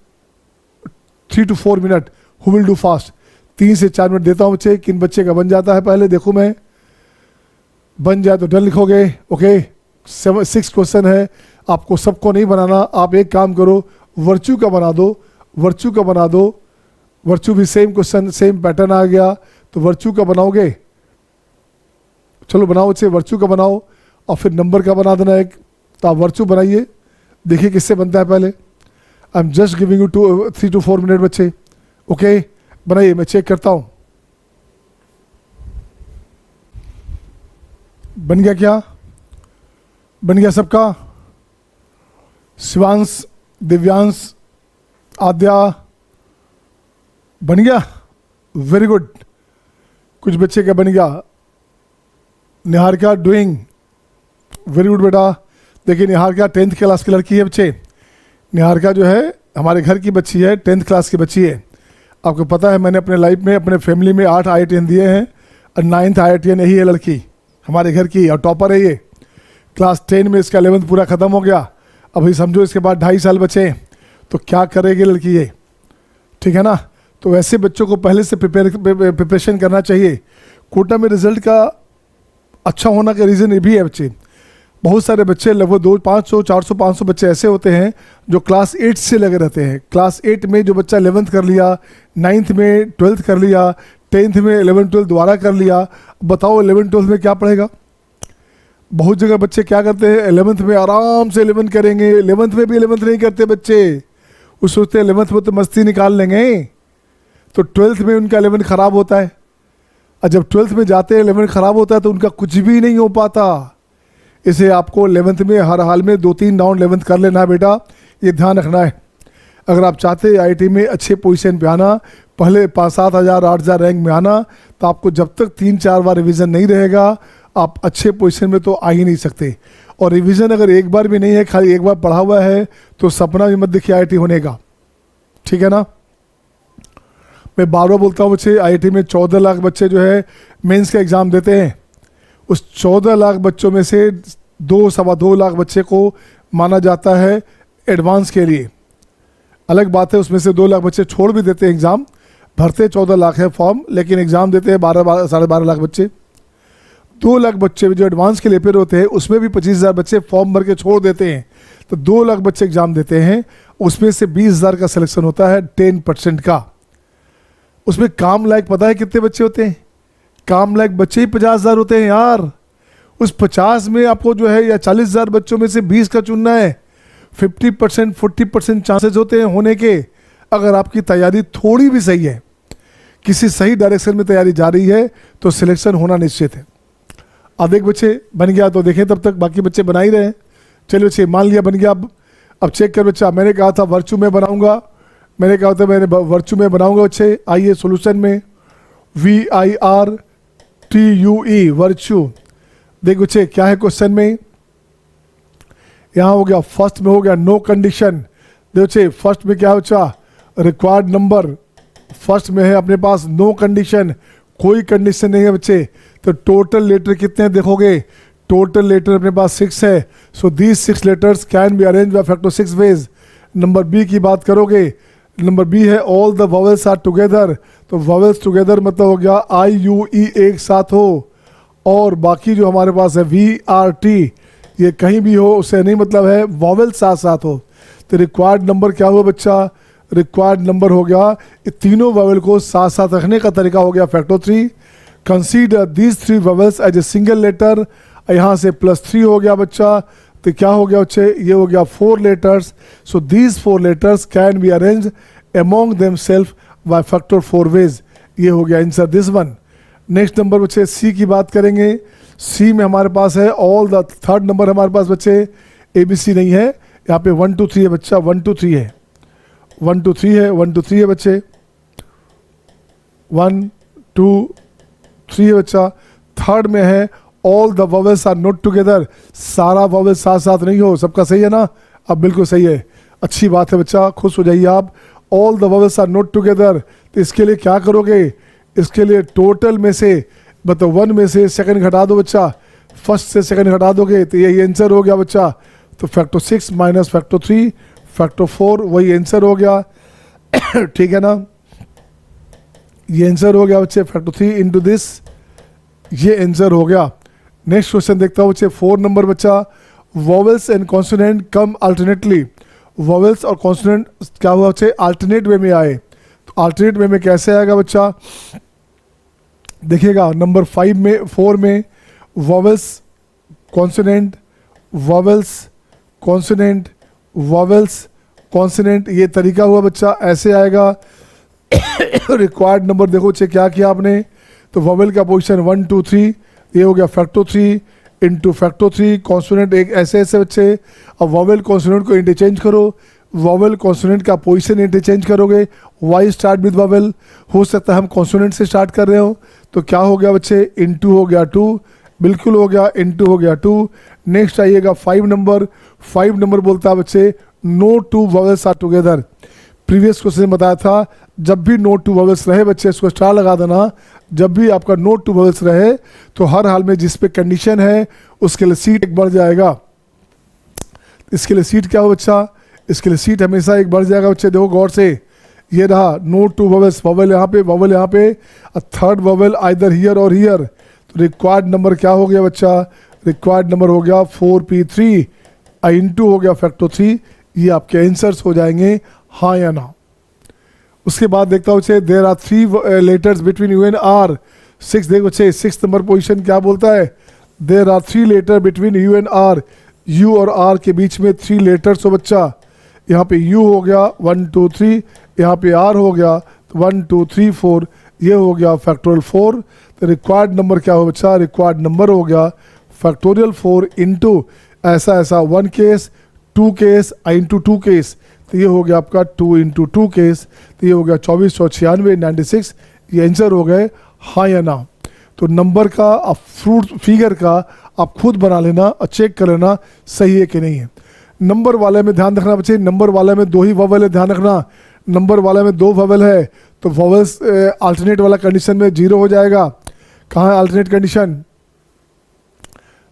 3 to 4 minute, who will do fast? 3 से 4 मिनट देता हूँ बच्चे। किन बच्चे का बन जाता है पहले देखो, मैं बन जाए तो डन लिखोगे। ओके, 6 क्वेश्चन है, आपको सबको नहीं बनाना। आप एक काम करो, वर्च्यू का बना दो, वर्च्यू का बना दो। वर्च्यू भी सेम क्वेश्चन, सेम पैटर्न आ गया, तो वर्च्यू का बनाओगे। चलो बनाओ बच्चे, वर्च्यू का बनाओ और फिर नंबर का बना देना एक। तो आप वर्च्यू बनाइए, देखिए किससे बनता है पहले। I am just giving you 3 to 4 minute बच्चे। ओके, बनाइए, मैं चेक करता हूँ। बन गया क्या? बन गया सबका? शिवांश, दिव्यांश, आद्या, बन गया? Very good. कुछ बच्चे का बन गया। निहारिका डूइंग, वेरी गुड बेटा। देखिए निहारिका 10th क्लास की लड़की है बच्चे। निहारिका जो है हमारे घर की बच्ची है, 10th क्लास की बच्ची है। आपको पता है मैंने अपने लाइफ में, अपने फैमिली में 8 IITian दिए हैं और 9th IITian यही है लड़की, हमारे घर की, और टॉपर है ये। क्लास 10 में इसका 11th पूरा ख़त्म हो गया। अभी समझो इसके बाद 2.5 साल बचे, तो क्या करेगी लड़की ये, ठीक है ना। तो ऐसे बच्चों को पहले से प्रिपरेशन करना चाहिए। कोटा में रिजल्ट का अच्छा होना का रीज़न ये भी है बच्चे, बहुत सारे बच्चे लगभग 500, 400, 500 बच्चे ऐसे होते हैं जो क्लास 8 से लगे रहते हैं। क्लास 8 में जो बच्चा 11th कर लिया, 9th में 12th कर लिया, 10th में 11th 12th दोबारा कर लिया, बताओ 11th 12th में क्या पढ़ेगा। बहुत जगह बच्चे क्या करते हैं, 11th में आराम से 11th करेंगे, 11th में भी 11th नहीं करते बच्चे। वो सोचते हैं 11th में तो मस्ती निकाल लेंगे, तो 12th में उनका 11th ख़राब होता है। और जब 12th में जाते हैं 11th ख़राब होता है तो उनका कुछ भी नहीं हो पाता। इसे आपको 11th में हर हाल में 2-3 राउंड 11th कर लेना है बेटा, ये ध्यान रखना है। अगर आप चाहते हैं IIT में अच्छे पोजीशन पे आना, पहले 5-7 हज़ार 8 हज़ार रैंक में आना, तो आपको जब तक 3-4 बार रिवीजन नहीं रहेगा आप अच्छे पोजीशन में तो आ ही नहीं सकते। और रिवीजन अगर एक बार भी नहीं है, खाली एक बार पढ़ा हुआ है, तो सपना भी मत देखिए IIT होने का, ठीक है ना। मैं बार बार बोलता हूँ बच्चे, IIT में 14 लाख बच्चे जो है मेंस का एग्ज़ाम देते हैं। उस 14 लाख बच्चों में से 2-2.25 लाख बच्चे को माना जाता है एडवांस के लिए। अलग बात है उसमें से 2 लाख बच्चे छोड़ भी देते हैं एग्ज़ाम, भरते 14 लाख है फॉर्म, लेकिन एग्ज़ाम देते हैं 12-12.5 लाख बच्चे। 2 लाख बच्चे जो एडवांस के लिए पेपर होते हैं उसमें भी 25,000 बच्चे फॉर्म भर के छोड़ देते हैं। तो 2 लाख बच्चे एग्ज़ाम देते हैं, उसमें से 20,000 का सिलेक्शन होता है 10% का। उसमें काम लायक पता है कितने बच्चे होते हैं? काम लायक बच्चे ही 50,000 होते हैं यार। उस 50 में आपको जो है या 40,000 बच्चों में से 20 का चुनना है। 50%, 40% चांसेस होते हैं होने के, अगर आपकी तैयारी थोड़ी भी सही है, किसी सही डायरेक्शन में तैयारी जा रही है, तो सिलेक्शन होना निश्चित है। अब एक बच्चे बन गया तो देखें, तब तक बाकी बच्चे बना ही रहे हैं। चलिए बच्चे मान लिया बन गया, अब चेक कर बच्चा। मैंने कहा था वर्च्यू में बनाऊंगा, मैंने कहा था मैंने वर्च्यू में बनाऊंगा बच्चे। आइए सॉल्यूशन में, VIRTUE वर्च्यू। देख बच्चे क्या है क्वेश्चन में, यहाँ हो गया फर्स्ट में हो गया नो कंडीशन। देखो बच्चे फर्स्ट में क्या है बच्चा, रिक्वायर्ड नंबर। फर्स्ट में है अपने पास नो कंडीशन, कोई कंडीशन नहीं है बच्चे। तो टोटल लेटर कितने हैं देखोगे, टोटल लेटर अपने पास 6 है। So these 6 letters can be arrange by factor 6 ways. Number B की बात करोगे, नंबर बी है all the vowels are together. तो वॉवेल्स टुगेदर मतलब हो गया IUE एक साथ हो, और बाकी जो हमारे पास है VRT ये कहीं भी हो, उससे नहीं मतलब है, वॉवेल्स साथ साथ हो। तो रिक्वायर्ड नंबर क्या हुआ बच्चा, रिक्वायर्ड नंबर हो गया, ये तीनों वॉवेल को साथ साथ रखने का तरीका हो गया factor 3। Consider these 3 vowels as a single letter, यहाँ से +3 हो गया बच्चा। तो क्या हो गया बच्चे, ये हो गया 4 letters. So these 4 letters can be arrange among themselves by factor 4 ways. ये हो गया answer this one. Next number बच्चे सी की बात करेंगे। सी में हमारे पास है ऑल द, थर्ड नंबर हमारे पास बच्चे ABC नहीं है, यहाँ पे 1 2 3 है बच्चा, 1 2 3 है, 1 2 3 है, 1 2 3 है बच्चे, 1 2 3 है बच्चा। थर्ड में है all the vowels are not together, सारा वॉवेल साथ साथ नहीं हो। सबका सही है ना, अब बिल्कुल सही है, अच्छी बात है बच्चा, खुश हो जाइए आप। All the vowels are not together, तो इसके लिए क्या करोगे, इसके लिए टोटल में से मतलब 1 में से सेकंड घटा दो बच्चा, फर्स्ट से सेकंड घटा दोगे तो यही आंसर हो गया बच्चा। तो फैक्टर 6 माइनस फैक्टर 3 फैक्टर 4 वही आंसर हो गया। ठीक है ना, ये आंसर हो गया बच्चे फैक्टर 3 इंटू दिस, ये आंसर हो गया। नेक्स्ट क्वेश्चन देखता हूँ बच्चे 4 नंबर बच्चा, vowels and consonant come alternately. Vowels और कॉन्सोनेंट क्या हुआ बच्चे, अल्टरनेट वे में आए। तो अल्टरनेट वे में कैसे आएगा बच्चा, देखिएगा नंबर 5 में 4 में vowels consonant, vowels consonant, vowels consonant, ये तरीका हुआ बच्चा, ऐसे आएगा। रिक्वायर्ड नंबर देखो बच्चे क्या किया आपने, तो वॉवेल का पोजीशन 1 2 3, ये हो गया फैक्टर 3 इंटू फैक्टर 3, कॉन्सोनेंट एक ऐसे ऐसे बच्चे। अब वॉवेल कॉन्सोनेंट को इंटरचेंज करो, वॉवेल कॉन्सोनेंट का पोजीशन इंटरचेंज करोगे, वाई स्टार्ट विद वॉवेल, हो सकता है हम कॉन्सोनेंट से स्टार्ट कर रहे हो, तो क्या हो गया बच्चे, इंटू हो गया 2, बिल्कुल हो गया, इंटू हो गया 2। नेक्स्ट आइएगा 5 नंबर, 5 नंबर बोलता है बच्चे no two vowels are together. Previous question में बताया था जब भी नो टू वॉवेल्स रहे बच्चे इसको स्टार लगा देना, जब भी आपका नो टू वॉवेल्स रहे तो हर हाल में जिस पे कंडीशन है उसके लिए सीट एक बढ़ जाएगा। इसके लिए सीट क्या हो बच्चा, इसके लिए सीट हमेशा एक बढ़ जाएगा बच्चे। देखो गौर से, ये रहा नो टू वॉवेल्स, वॉवेल यहाँ पे, वॉवेल यहाँ पे, थर्ड वॉवेल आइदर हियर और हियर। तो रिक्वायर्ड नंबर क्या हो गया बच्चा, रिक्वायर्ड नंबर हो गया 4p3 इंटू हो गया फैक्टर 3। ये आपके आंसर्स हो जाएंगे हाँ या ना। उसके बाद देखता हूँ बच्चे there are 3 letters between U and R. 6 देखो बच्चे 6 नंबर पोजीशन क्या बोलता है, there are 3 letter between U and R, U और आर के बीच में 3 लेटर्स हो बच्चा। यहाँ पे यू हो गया 1 2 3, यहाँ पे आर हो गया 1 2 3 4, ये हो गया फैक्टोरियल 4। तो रिक्वायर्ड नंबर क्या हो बच्चा, रिक्वायर्ड नंबर हो गया फैक्टोरियल 4 इंटू ऐसा ऐसा 1 केस 2 केस इंटू 2 केस, तो ये हो गया आपका 2 इंटू 2 केस, तो ये हो गया 2496 96। ये आंसर हो गए हाँ या ना। तो नंबर का आप फ्रूट फिगर का आप खुद बना लेना और चेक कर लेना सही है कि नहीं है। नंबर वाले में ध्यान रखना बच्चे, नंबर वाले में 2 ही वॉवेल है, ध्यान रखना। नंबर वाले में 2 वॉवेल है तो वॉवेल्स अल्टरनेट वाला कंडीशन में 0 हो जाएगा। कहाँ है अल्टरनेट कंडीशन,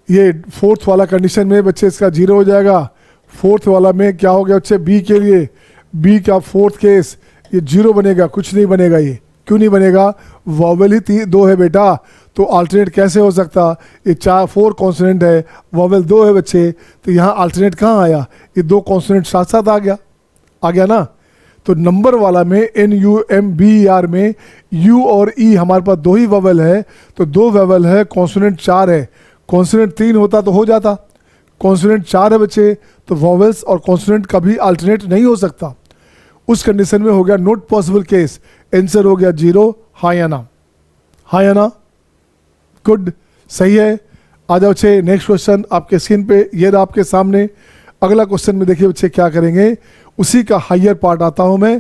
ये 4th वाला कंडीशन में बच्चे इसका 0 हो जाएगा। 4th वाला में क्या हो गया बच्चे, बी के लिए, बी का 4th केस ये 0 बनेगा, कुछ नहीं बनेगा। ये क्यों नहीं बनेगा, वॉवेल ही 2 है बेटा, तो अल्टरनेट कैसे हो सकता, ये 4 कॉन्सोनेंट है, वॉवेल 2 है बच्चे, तो यहाँ अल्टरनेट कहाँ आया, ये 2 कॉन्सोनेंट साथ साथ आ गया ना। तो नंबर वाला में NUMBER में U और E हमारे पास 2 ही वॉवेल है, तो 2 वॉवेल है, कॉन्सोनेंट 4 है। कॉन्सोनेंट 3 होता तो हो जाता, कॉन्सोनेंट 4 है बच्चे, तो वॉवेल्स और कॉन्सोनेंट कभी अल्टरनेट नहीं हो सकता। उस कंडीशन में हो गया नॉट पॉसिबल केस, आंसर हो गया 0। हाँ या ना, हाँ या ना, गुड, सही है। आ जाओ बच्चे नेक्स्ट क्वेश्चन आपके स्क्रीन पे, ये रहा आपके सामने। अगला क्वेश्चन में देखिए बच्चे क्या करेंगे, उसी का हायर पार्ट आता हूं मैं।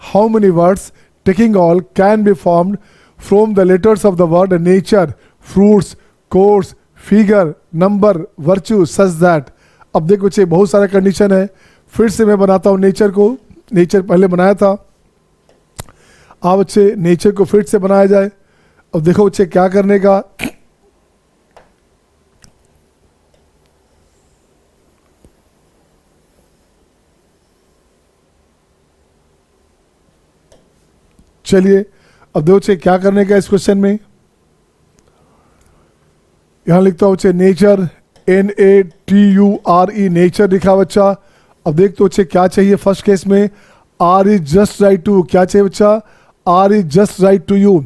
How many words taking all can be formed from the letters of the word nature, fruits, course, figure, number, virtue, such that. अब देखो बच्चे बहुत सारा कंडीशन है, फिर से मैं बनाता हूँ नेचर को। नेचर पहले बनाया था, अब बच्चे नेचर को फिर से बनाया जाए। अब देखो बच्चे क्या करने का, चलिए अब देखो बच्चे क्या करने का इस क्वेश्चन में। यहां लिखता हूं बच्चे नेचर, NATURE, नेचर लिखा बच्चा। अब देख तो बच्चे क्या चाहिए, फर्स्ट केस में R is just right to, क्या चाहिए बच्चा, R is just right to U.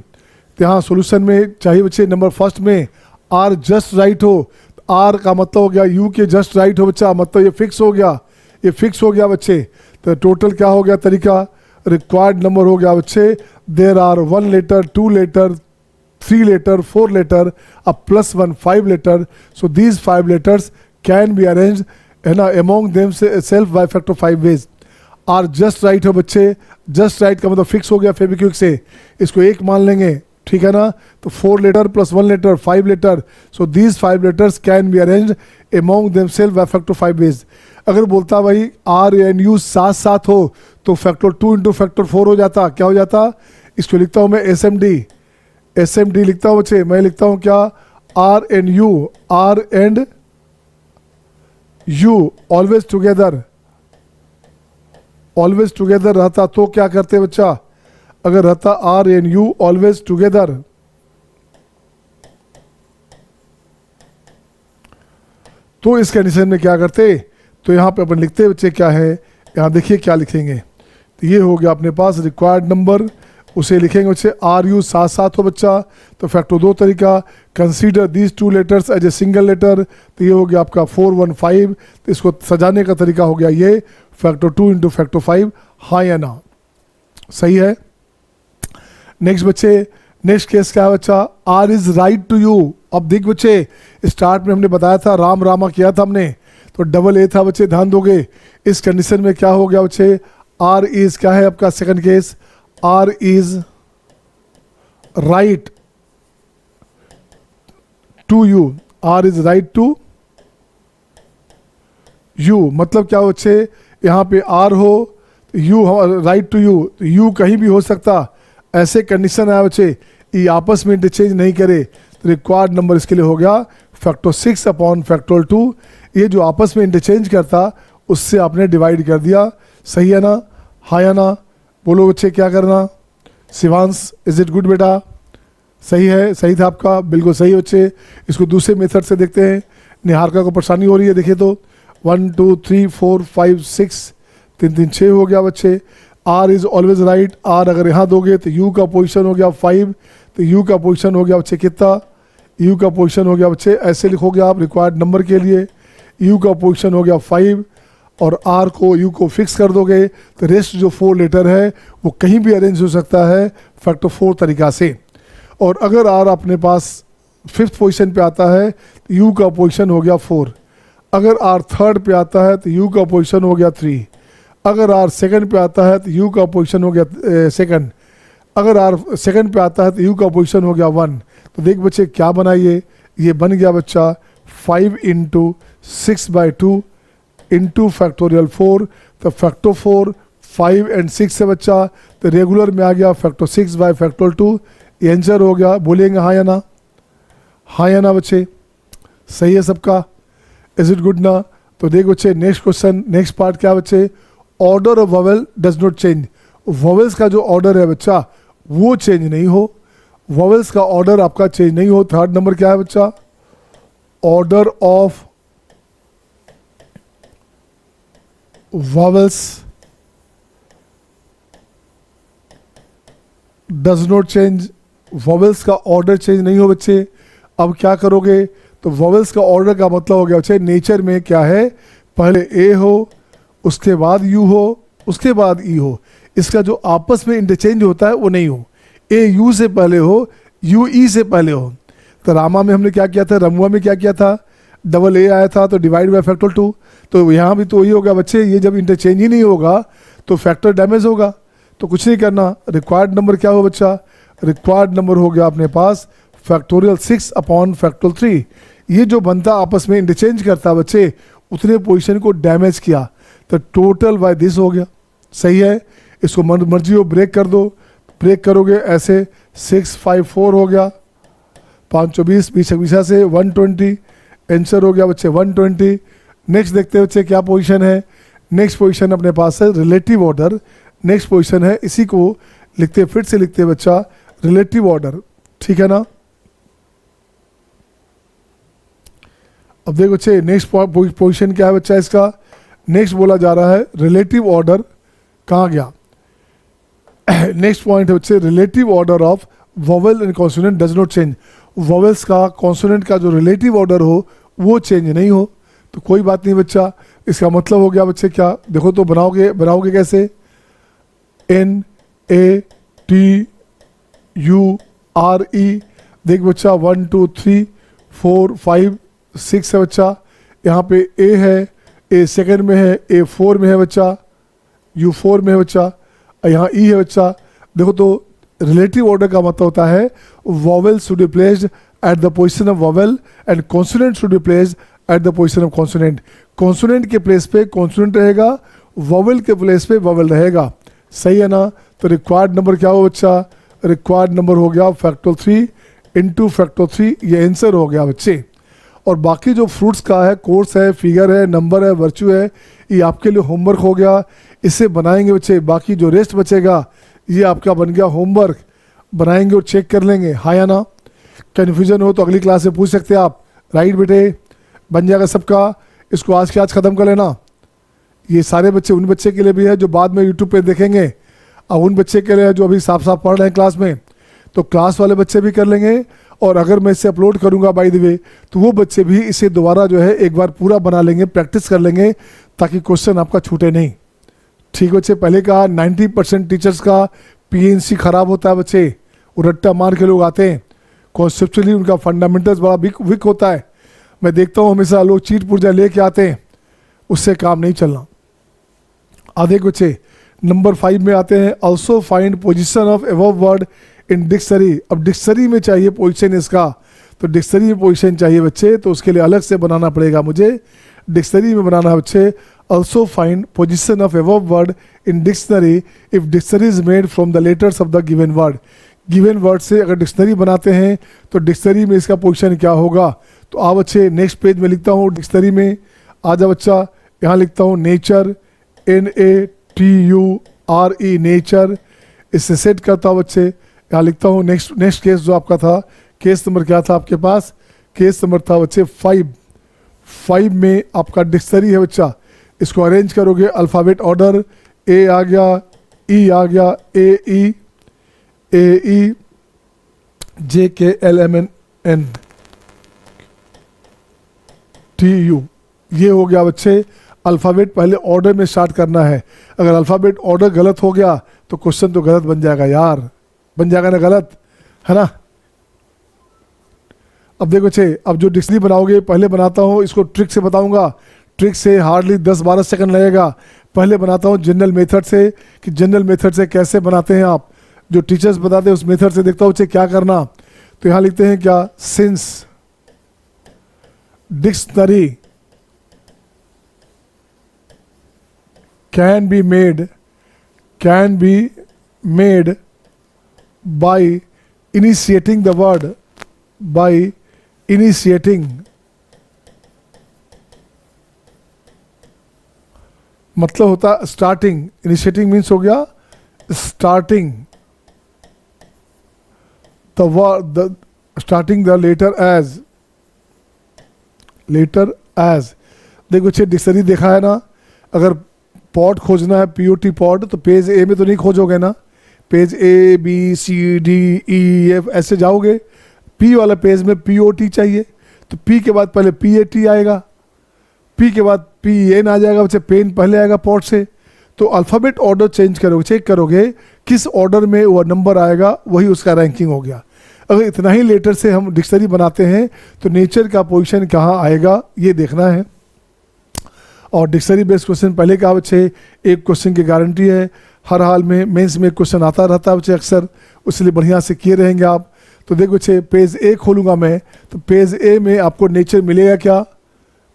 तो यहाँ सोल्यूशन में चाहिए बच्चे नंबर फर्स्ट में R जस्ट राइट हो, R का मतलब हो गया U के जस्ट राइट हो बच्चा, मतलब ये फिक्स हो गया, ये फिक्स हो गया बच्चे। तो टोटल क्या हो गया तरीका, रिक्वायर्ड नंबर हो गया बच्चे, there are 1 letter 2 letter 3 letter 4 letter अब +1 5 letter. So these 5 letters can be arrange है ना among themselves by factor 5 ways. R just right हो बच्चे, जस्ट राइट का मतलब फिक्स हो गया फेविक्विक से, इसको 1 मान लेंगे, ठीक है ना। तो 4 letter +1 letter 5 letter, so these 5 letters can be arrange among themselves by factor 5 ways. अगर बोलता भाई R and U साथ साथ हो तो फैक्टर 2 इंटू फैक्टर 4 हो जाता, क्या हो जाता, इसको लिखता हूँ मैं SMD लिखता हूँ बच्चे, मैं लिखता हूँ क्या, R and U always together, always together रहता तो क्या करते बच्चा, अगर रहता R and U always together, तो इस कंडीशन में क्या करते, तो यहाँ पे अपन लिखते बच्चे क्या है, यहाँ देखिए क्या लिखेंगे, तो ये हो गया अपने पास रिक्वायर्ड नंबर, उसे लिखेंगे बच्चे आर यू साथ साथ हो बच्चा, तो फैक्टर दो तरीका, consider these two letters as a single letter, तो ये हो गया आपका 415, तो इसको सजाने का तरीका हो गया ये फैक्टर 2 इंटू फैक्टर 5, हाँ या ना, सही है। नेक्स्ट बच्चे, नेक्स्ट केस क्या है बच्चा, R is right to U. अब देख बच्चे, स्टार्ट में हमने बताया था राम रामा किया था हमने, तो डबल ए था बच्चे, ध्यान दोगे। इस कंडीशन में क्या हो गया बच्चे, आर इज क्या है आपका second case, R is right to U, R is right to U, मतलब क्या बच्चे, यहाँ पे आर हो, U right to U, U कहीं भी हो सकता, ऐसे कंडीशन है बच्चे, ये आपस में इंटरचेंज नहीं करे, तो रिक्वायर्ड नंबर इसके लिए हो गया फैक्टर 6 अपॉन फैक्टर 2, ये जो आपस में इंटरचेंज करता उससे आपने डिवाइड कर दिया, सही है ना, हाँ या ना, बोलो बच्चे क्या करना। शिवांश, इज इट गुड बेटा, सही है, सही था आपका, बिल्कुल सही बच्चे। इसको दूसरे मेथड से देखते हैं, निहारिका को परेशानी हो रही है, देखिए तो 1 2 3 4 5 6, 3 3 6 हो गया बच्चे। R is always right, R अगर यहाँ दोगे तो यू का पोजीशन हो गया 5, तो यू का पोजीशन हो गया बच्चे कितना, यू का पोजीशन हो गया बच्चे, ऐसे लिखोगे आप रिक्वायर्ड नंबर के लिए, यू का पोजीशन हो गया 5, और आर को यू को फिक्स कर दोगे, तो रेस्ट जो 4 लेटर है वो कहीं भी अरेंज हो सकता है फैक्टर 4 तरीका से। और अगर आर अपने पास 5th पोजीशन पे आता है तो यू का पोजीशन हो गया 4, अगर आर 3rd पे आता है तो यू का पोजीशन हो गया 3, अगर आर 2nd पे आता है तो यू का पोजीशन हो गया 2nd, अगर आर 2nd पे आता है तो यू का पोजीशन हो गया 1। तो देख बच्चे क्या बना ये बन गया बच्चा 5 इंटू 6/2 इंटू फैक्टोरियल 4, तो फैक्टर 4 5 एंड 6 से बच्चा, तो रेगुलर में आ गया फैक्टर 6/2, ये आंसर हो गया, बोलेंगे हाँ या ना, हाँ या ना बच्चे, सही है सबका, इज इट गुड ना। तो देख बच्चे नेक्स्ट क्वेश्चन, नेक्स्ट पार्ट क्या बच्चे, order of vowel does not change, vowels का जो ऑर्डर है बच्चा वो चेंज नहीं हो, वॉवेल्स का ऑर्डर आपका चेंज नहीं हो। 3rd नंबर क्या है बच्चा, order of vowels does not change, vowels का ऑर्डर चेंज नहीं हो बच्चे। अब क्या करोगे, तो वॉवेल्स का ऑर्डर का मतलब हो गया बच्चे, नेचर में क्या है, पहले ए हो, उसके बाद यू हो, उसके बाद ई हो, इसका जो आपस में इंटरचेंज होता है वो नहीं हो, ए यू से पहले हो, यू ई से पहले हो। तो रामा में हमने क्या किया था, रमुआ में क्या किया था, डबल ए आया था तो डिवाइड बाय फैक्टर 2, तो यहाँ भी तो वही होगा बच्चे, ये जब इंटरचेंज ही नहीं होगा तो फैक्टर डैमेज होगा, तो कुछ नहीं करना। रिक्वायर्ड नंबर क्या हो बच्चा, रिक्वायर्ड नंबर हो गया अपने पास फैक्टोरियल 6 अपॉन फैक्टर 3, ये जो बनता आपस में इंटरचेंज करता बच्चे उतने पोजीशन को डैमेज किया, तो टोटल बाय दिस हो गया, सही है। इसको मर्जी हो ब्रेक कर दो, ब्रेक करोगे ऐसे 6 5 4 हो गया, 520 20 से 120, आंसर हो गया बच्चे 120। नेक्स्ट देखते हैं बच्चे क्या पोजीशन है, नेक्स्ट पोजीशन अपने पास है रिलेटिव ऑर्डर, नेक्स्ट पोजीशन है, इसी को लिखते फिर से लिखते बच्चा रिलेटिव ऑर्डर, ठीक है ना। अब देखो बच्चे नेक्स्ट पोजीशन क्या है बच्चा इसका, नेक्स्ट बोला जा रहा है रिलेटिव ऑर्डर, कहाँ गया, नेक्स्ट पॉइंट है बच्चे relative order of vowel and consonant does not change, vowels का कॉन्सोनेंट का जो रिलेटिव ऑर्डर हो वो चेंज नहीं हो, तो कोई बात नहीं बच्चा। इसका मतलब हो गया बच्चे क्या, देखो तो बनाओगे कैसे, N A T U R E, देख बच्चा 1 2 3 4 5 6 है बच्चा, यहाँ पे ए है, ए 2nd में है, ए 4 में है बच्चा, यू 4 में है बच्चा, यहाँ ई है बच्चा। देखो तो रिलेटिव ऑर्डर का मतलब होता है vowel should be placed at the position of vowel and consonant should be placed at the position of consonant, consonant के प्लेस पे कॉन्सोनेंट रहेगा, वॉवेल के प्लेस पे वॉवेल रहेगा, सही है ना। तो रिक्वायर्ड नंबर क्या हो बच्चा, रिक्वायर्ड नंबर हो गया फैक्टर 3 इंटू फैक्टर 3, ये आंसर हो गया बच्चे। और बाकी जो फ्रूट्स का है, कोर्स है, फिगर है, नंबर है, वर्च्यू है, ये आपके लिए होमवर्क हो गया, इसे बनाएंगे बच्चे, बाकी जो रेस्ट बचेगा ये आपका बन गया होमवर्क, बनाएंगे और चेक कर लेंगे, हाँ या ना। कन्फ्यूजन हो तो अगली क्लास में पूछ सकते हैं आप। राइट बेटे, बन जाएगा सबका। इसको आज के आज ख़त्म कर लेना। ये सारे बच्चे उन बच्चे के लिए भी है जो बाद में यूट्यूब पे देखेंगे, और उन बच्चे के लिए है जो अभी साफ साफ पढ़ रहे हैं क्लास में, तो क्लास वाले बच्चे भी कर लेंगे। और अगर मैं इसे अपलोड करूंगा बाय द वे, तो वो बच्चे भी इसे दोबारा जो है एक बार पूरा बना लेंगे, प्रैक्टिस कर लेंगे, ताकि क्वेश्चन आपका छूटे नहीं। ठीक बच्चे, पहले कहा 90% टीचर्स का पीएनसी खराब होता है बच्चे, वो रट्टा मार के लोग आते हैं, कॉन्सेप्चुअली उनका फंडामेंटल्स बड़ा वीक होता है। मैं देखता हूँ हमेशा लोग चीट पुर्जा लेके आते हैं, उससे काम नहीं चलना। आधे बच्चे नंबर 5 में आते हैं, also find position of above word in dictionary. अब डिक्शनरी में चाहिए पोजीशन इसका, तो डिक्शनरी में पोजीशन चाहिए बच्चे, तो उसके लिए अलग से बनाना पड़ेगा मुझे। डिक्शनरी में बनाना है बच्चे, also find position of above word in dictionary if dictionary is made from the letters of the given word. Given word से अगर डिक्शनरी बनाते हैं तो डिक्शनरी में इसका पोजीशन क्या होगा। तो आप बच्चे नेक्स्ट पेज में लिखता हूँ, डिक्शनरी में आ जा बच्चा, यहाँ लिखता हूँ नेचर, NATURE, नेचर। इससे सेट करता हूँ बच्चे, यहाँ लिखता हूँ नेक्स्ट केस जो आपका था, केस नंबर क्या था आपके पास, केस नंबर था बच्चे 5 में आपका डिक्शनरी है बच्चा। इसको अरेंज करोगे अल्फ़ाबेट ऑर्डर, ए आ गया, ई आ गया, AE JKLMN TU, ये हो गया बच्चे। अल्फ़ाबेट पहले ऑर्डर में स्टार्ट करना है। अगर अल्फ़ाबेट ऑर्डर गलत हो गया तो क्वेश्चन तो गलत बन जाएगा यार, बन जाएगा ना गलत, है ना। अब देखो बच्चे, अब जो डिक्शनरी बनाओगे, पहले बनाता हूँ इसको ट्रिक से बताऊंगा, ट्रिक से हार्डली 10-12 सेकंड लगेगा। पहले बनाता हूँ जनरल मेथड से, कि जनरल मेथड से कैसे बनाते हैं आप, जो टीचर्स बताते हैं उस मेथड से देखता हूँ बच्चे क्या करना। तो यहाँ लिखते हैं क्या, since dictionary can be made by initiating the word, by initiating, मतलब होता स्टार्टिंग, इनिशिएटिंग मीन्स हो गया starting the word, starting the letter as. देखो बच्चे डिक्शनरी देखा है ना, अगर पॉट खोजना है POT पॉट, तो पेज A में तो नहीं खोजोगे ना, page A B C D E F ऐसे जाओगे। P वाला पेज में POT चाहिए, तो P के बाद पहले PAT आएगा, P के बाद PN आ जाएगा बच्चे, पेन पहले आएगा पॉट से। तो अल्फ़ाबेट ऑर्डर चेंज करोगे, चेक करोगे किस ऑर्डर में वो नंबर आएगा, वही उसका रैंकिंग हो गया। अगर इतना ही लेटर से हम डिक्शनरी बनाते हैं तो नेचर का पोजीशन कहाँ आएगा ये देखना है। और डिक्शनरी बेस्ड क्वेश्चन पहले कहा बच्चे, एक क्वेश्चन की गारंटी है, हर हाल में मेंस में क्वेश्चन आता रहता है बच्चे अक्सर, उसलिए बढ़िया से किए रहेंगे आप। तो देखो बच्चे, पेज A खोलूँगा मैं, तो पेज A में आपको नेचर मिलेगा क्या,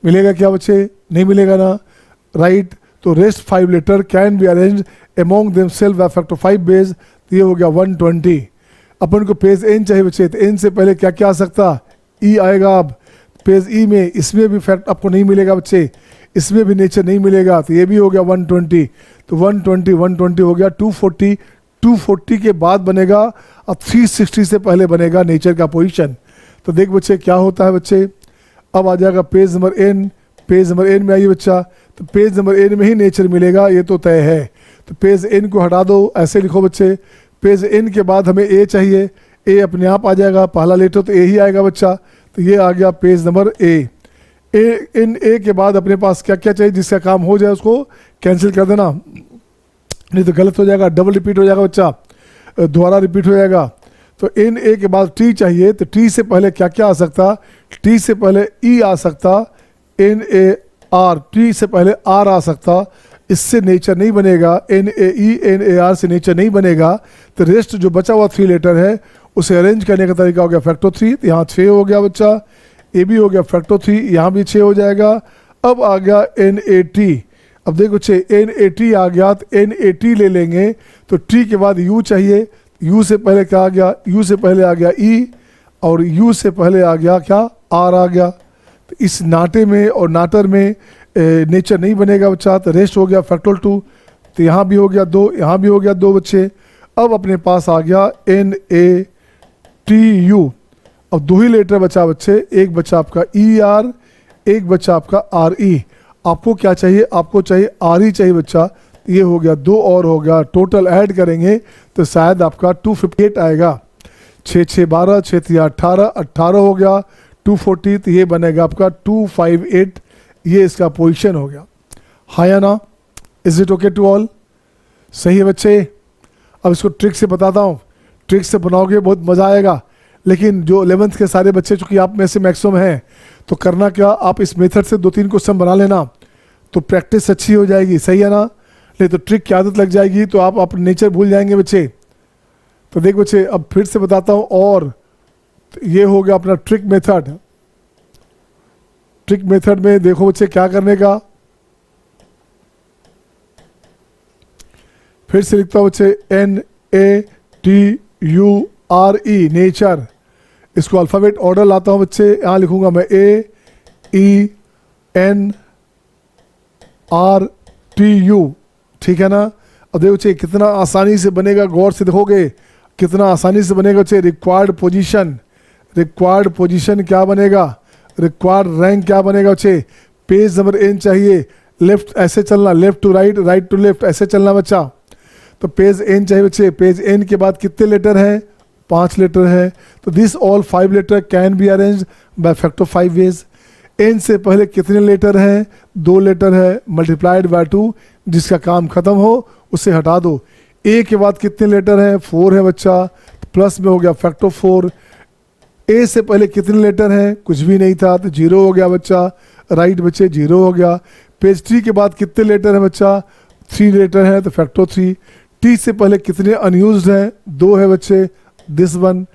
मिलेगा क्या बच्चे, नहीं मिलेगा ना, राइट। तो rest 5 letter can be arrange among themselves by factor 5 ways, तो ये हो गया 120। अपन को पेज N चाहिए बच्चे, तो N से पहले क्या क्या आ सकता, E आएगा। अब पेज E में, इसमें भी फैक्ट आपको नहीं मिलेगा बच्चे, इसमें भी नेचर नहीं मिलेगा, तो ये भी हो गया 120। तो 120 हो गया 240 के बाद बनेगा, अब 360 से पहले बनेगा नेचर का पोजीशन। तो देख बच्चे क्या होता है बच्चे, अब आ जाएगा page number N, page number N में आइए बच्चा, तो पेज नंबर N में ही नेचर मिलेगा, ये तो तय है। तो पेज N को हटा दो, ऐसे लिखो बच्चे, पेज N के बाद हमें A चाहिए, A अपने आप आ जाएगा, पहला लेटर तो A ही आएगा बच्चा, तो ये आ गया page number A। In A के बाद अपने पास क्या क्या चाहिए, जिसका काम हो जाए उसको कैंसिल कर देना, नहीं तो गलत हो जाएगा, डबल रिपीट हो जाएगा बच्चा, दोबारा रिपीट हो जाएगा। तो इन A के बाद T चाहिए, तो T से पहले क्या क्या आ सकता, T से पहले E आ सकता, NAR, T से पहले R आ सकता, इससे नेचर नहीं बनेगा, NAE NAR से नेचर नहीं बनेगा। तो रेस्ट जो बचा हुआ 3 लेटर है उसे अरेंज करने का तरीका हो गया फैक्टर 3, तो यहाँ 6 हो गया बच्चा, ए भी हो गया फैक्टर 3, यहाँ भी 6 हो जाएगा। अब आ गया NAT, अब देखो 6 NAT आ गया, तो NAT ले लेंगे, तो T के बाद U चाहिए, U से पहले क्या आ गया, U से पहले आ गया E, और U से पहले आ गया क्या, R आ गया। तो इस नाटे में और नाटर में नेचर नहीं बनेगा बच्चा, तो रेस्ट हो गया फैक्टर 2, तो यहाँ भी हो गया 2, यहाँ भी हो गया 2 बच्चे। अब अपने पास आ गया NATU। अब 2 ही लेटर बचा बच्चे, एक बचा आपका ER, एक बचा आपका RE। आपको क्या चाहिए? आपको चाहिए RE चाहिए बच्चा। ये हो गया 2 और हो गया, टोटल ऐड करेंगे तो शायद आपका 258 आएगा। 6 6 12, 6 3 18, 18 हो गया 240, तो ये बनेगा आपका 258। ये इसका पोजीशन हो गया। हाँ या ना? Is it okay to all? सही है बच्चे? अब इसको ट्रिक से बताता हूँ। ट्रिक से बनाओगे बहुत मज़ा आएगा, लेकिन जो 11th के सारे बच्चे चूँकि आप में से मैक्सिमम हैं, तो करना क्या, आप इस मेथड से 2-3 क्वेश्चन बना लेना तो प्रैक्टिस अच्छी हो जाएगी। सही है ना? नहीं तो ट्रिक की आदत लग जाएगी तो आप नेचर भूल जाएंगे बच्चे। तो देख बच्चे, अब फिर से बताता हूँ। और ये हो गया अपना ट्रिक मेथड। ट्रिक मेथड में देखो बच्चे क्या करने का। फिर से लिखता हूँ बच्चे NATURE, नेचर। इसको अल्फ़ाबेट ऑर्डर लाता हूँ बच्चे। यहाँ लिखूंगा मैं AENRTU, ठीक है ना? अब देखो बच्चे कितना आसानी से बनेगा, गौर से देखोगे कितना आसानी से बनेगा बच्चे। रिक्वायर्ड पोजीशन, रिक्वायर्ड पोजीशन क्या बनेगा? रिक्वायर्ड रैंक क्या बनेगा बच्चे? पेज नंबर N चाहिए, लेफ्ट ऐसे चलना, left to right, right to left ऐसे चलना बच्चा। तो पेज N चाहिए बच्चे। पेज N के बाद कितने लेटर हैं? 5 लेटर है। तो this all 5 letter can be arrange by factor 5 ways. N से पहले कितने लेटर हैं? 2 लेटर है, मल्टीप्लाइड बाय 2, जिसका काम खत्म हो उसे हटा दो। A के बाद कितने लेटर हैं? 4 है बच्चा, प्लस में हो गया फैक्टर 4। A से पहले कितने लेटर हैं? कुछ भी नहीं था तो 0 हो गया बच्चा, राइट बच्चे 0 हो गया। पेज 3 के बाद कितने लेटर हैं बच्चा? 3 लेटर हैं तो फैक्टर 3। T से पहले कितने अनयूज्ड हैं? 2 है बच्चे, दिस वन।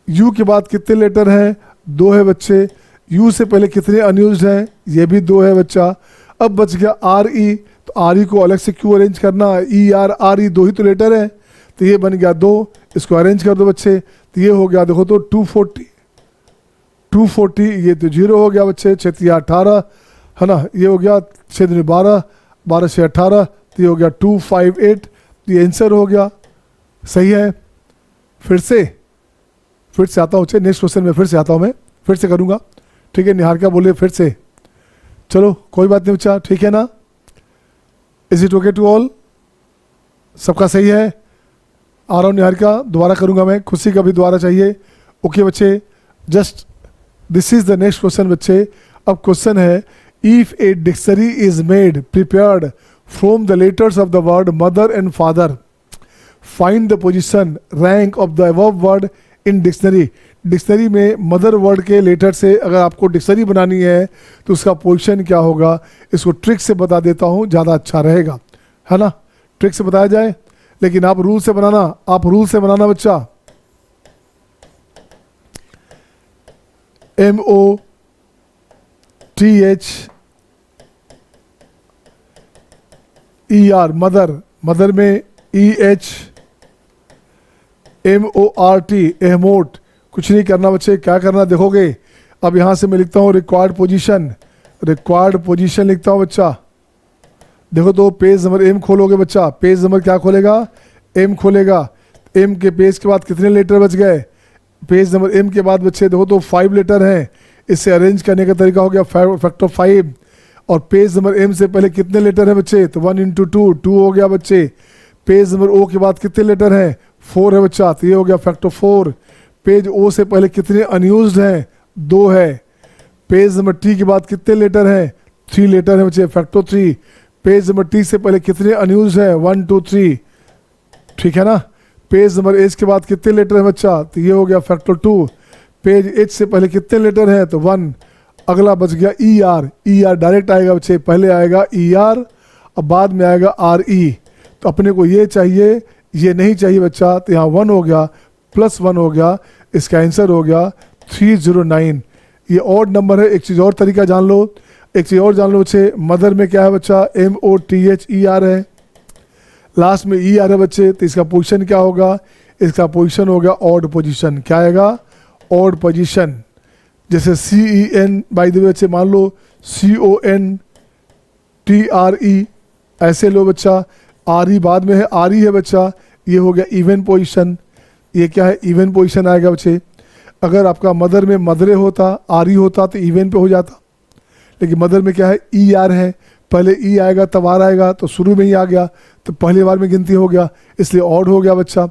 U के बाद कितने लेटर हैं? 2 है बच्चे। U से पहले कितने अनयूज्ड हैं? ये भी 2 है बच्चा। अब बच गया RE, तो RE को अलग से क्यों अरेंज करना? ER RE 2 ही तो लेटर है, तो ये बन गया 2। इसको अरेंज कर दो बच्चे, तो ये हो गया देखो तो 240, ये तो 0 हो गया बच्चे। 6 3 18 है ना? ये हो गया 6 2 12, 12 6 18, तो ये हो गया 258। ये आंसर हो गया। सही है? फिर से आता हूँ नेक्स्ट क्वेश्चन में, फिर से आता हूँ मैं, फिर से करूँगा, ठीक है? निहारिका बोले फिर से, चलो कोई बात नहीं बच्चा, ठीक है ना? Is it okay to all? सबका सही है? आ रहा हूँ निहारिका, दोबारा करूँगा मैं, खुशी का भी दोबारा चाहिए। ओके बच्चे, just this is the next question बच्चे। अब क्वेश्चन है, if a dictionary is made prepared from the letters of the word mother and father, find the position rank of the above word in dictionary. Dictionary में mother word के letter से अगर आपको dictionary बनानी है तो उसका पोजीशन क्या होगा? इसको ट्रिक से बता देता हूँ, ज़्यादा अच्छा रहेगा, है ना? ट्रिक से बताया जाए, लेकिन आप रूल से बनाना, आप रूल से बनाना बच्चा। MOTHER, मदर, मदर में MORT, एहमोट। कुछ नहीं करना बच्चे, क्या करना देखोगे। अब यहाँ से मैं लिखता हूँ रिक्वायर्ड पोजीशन, रिक्वायर्ड पोजीशन लिखता हूँ बच्चा। देखो तो पेज नंबर M खोलोगे बच्चा, पेज नंबर क्या खोलेगा? M खोलेगा। M के पेज के बाद कितने लेटर बच गए? पेज नंबर M के बाद बच्चे देखो तो 5 लेटर हैं। इससे अरेंज करने का तरीका हो गया फैक्टर 5। और पेज नंबर M से पहले कितने लेटर हैं बच्चे? तो 1 × 2, 2 हो गया बच्चे। पेज नंबर O के बाद कितने लेटर हैं? 4 है बच्चा, तो ये हो गया फैक्टर 4। पेज O से पहले कितने अनयूज्ड हैं? 2 है। पेज नंबर T के बाद कितने लेटर हैं? 3 लेटर हैं बच्चे, फैक्टर 3। पेज नंबर T से पहले कितने अनयूज्ड हैं? 1 2 3, ठीक है ना? पेज नंबर H के बाद कितने लेटर हैं बच्चा? तो ये हो गया फैक्टर 2। पेज H से पहले कितने लेटर हैं? तो 1। अगला बच गया ER डायरेक्ट आएगा बच्चे, पहले आएगा ER और बाद में आएगा RE। तो अपने को ये चाहिए, ये नहीं चाहिए बच्चा, तो यहाँ 1 हो गया, +1 हो गया, इसका आंसर हो गया 309। ये ऑड नंबर है। एक चीज़ और तरीका जान लो, एक चीज़ और जान लो बच्चे, मदर में क्या है बच्चा? MOTHER है, लास्ट में ER है बच्चे, तो इसका पोजीशन क्या होगा? इसका पोजीशन हो गया ऑड पोजीशन। क्या आएगा? Odd position. जैसे CEN, बाय द वे बच्चे मान लो CONTRE, ऐसे लो बच्चा। आर ई बाद में है, आर ई है बच्चा, ये हो गया इवन पोजीशन, ये क्या है इवन पोजीशन आएगा बच्चे। अगर आपका मदर में मदरे होता, आर ई होता तो इवन पे हो जाता, लेकिन मदर में क्या है ई आर है, पहले ई आएगा तब आर आएगा, तो शुरू में ही आ गया तो पहली बार में गिनती हो गया, इसलिए ऑड हो गया बच्चा।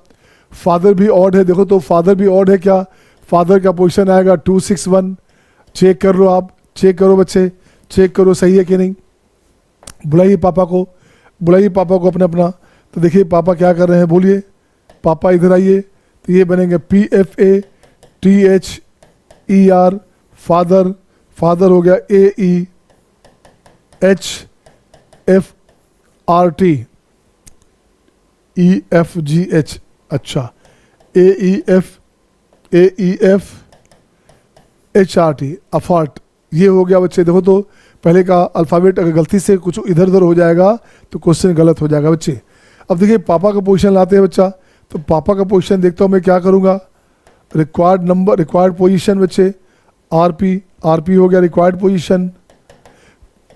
फादर भी ऑड है, देखो तो फादर भी ऑड है क्या, फादर का पोजीशन आएगा 261, चेक कर लो आप, चेक करो बच्चे, चेक करो सही है कि नहीं। बुलाइए पापा को, बुलाइए पापा को अपना अपना। तो देखिए पापा क्या कर रहे हैं, बोलिए पापा इधर आइए। तो ये बनेंगे PFATHER फादर, फादर हो गया AEFRT EFGH, अच्छा AEFHRT अफार्ट, ये हो गया बच्चे। देखो तो पहले का अल्फ़ाबेट अगर गलती से कुछ इधर उधर हो जाएगा तो क्वेश्चन गलत हो जाएगा बच्चे। अब देखिए पापा का पोजीशन लाते हैं बच्चा, तो पापा का पोजीशन देखता हूँ मैं क्या करूँगा, रिक्वायर्ड नंबर, रिक्वायर्ड पोजीशन बच्चे आरपी, आरपी हो गया रिक्वायर्ड पोजीशन।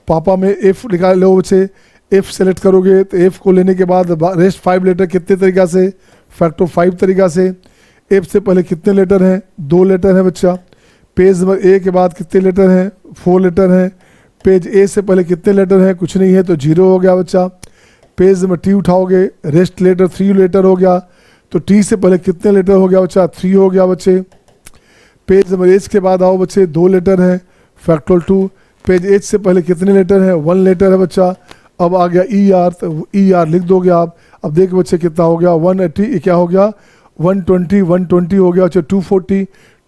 पापा में एफ निकाल लो बच्चे, एफ सेलेक्ट करोगे तो एफ को लेने के बाद रेस्ट 5 लेटर कितने तरीका से, फैक्टर 5 तरीका से। एफ से पहले कितने लेटर हैं, 2 लेटर हैं बच्चा। पेज नंबर ए के बाद कितने लेटर हैं, 4 लेटर हैं। पेज ए से पहले कितने लेटर हैं, कुछ नहीं है तो 0 हो गया बच्चा। पेज नंबर टी उठाओगे, रेस्ट लेटर 3 लेटर हो गया, तो टी से पहले कितने लेटर हो गया बच्चा, 3 हो गया बच्चे। पेज नंबर एच के बाद आओ बच्चे, 2 लेटर हैं, फैक्टोरियल 2। पेज एच से पहले कितने लेटर हैं, 1 लेटर है बच्चा। अब आ गया ई आर, तो ई आर लिख दोगे आप। अब देख बच्चे कितना हो गया, 180, क्या हो गया 120, 120 हो गया बच्चे। 240,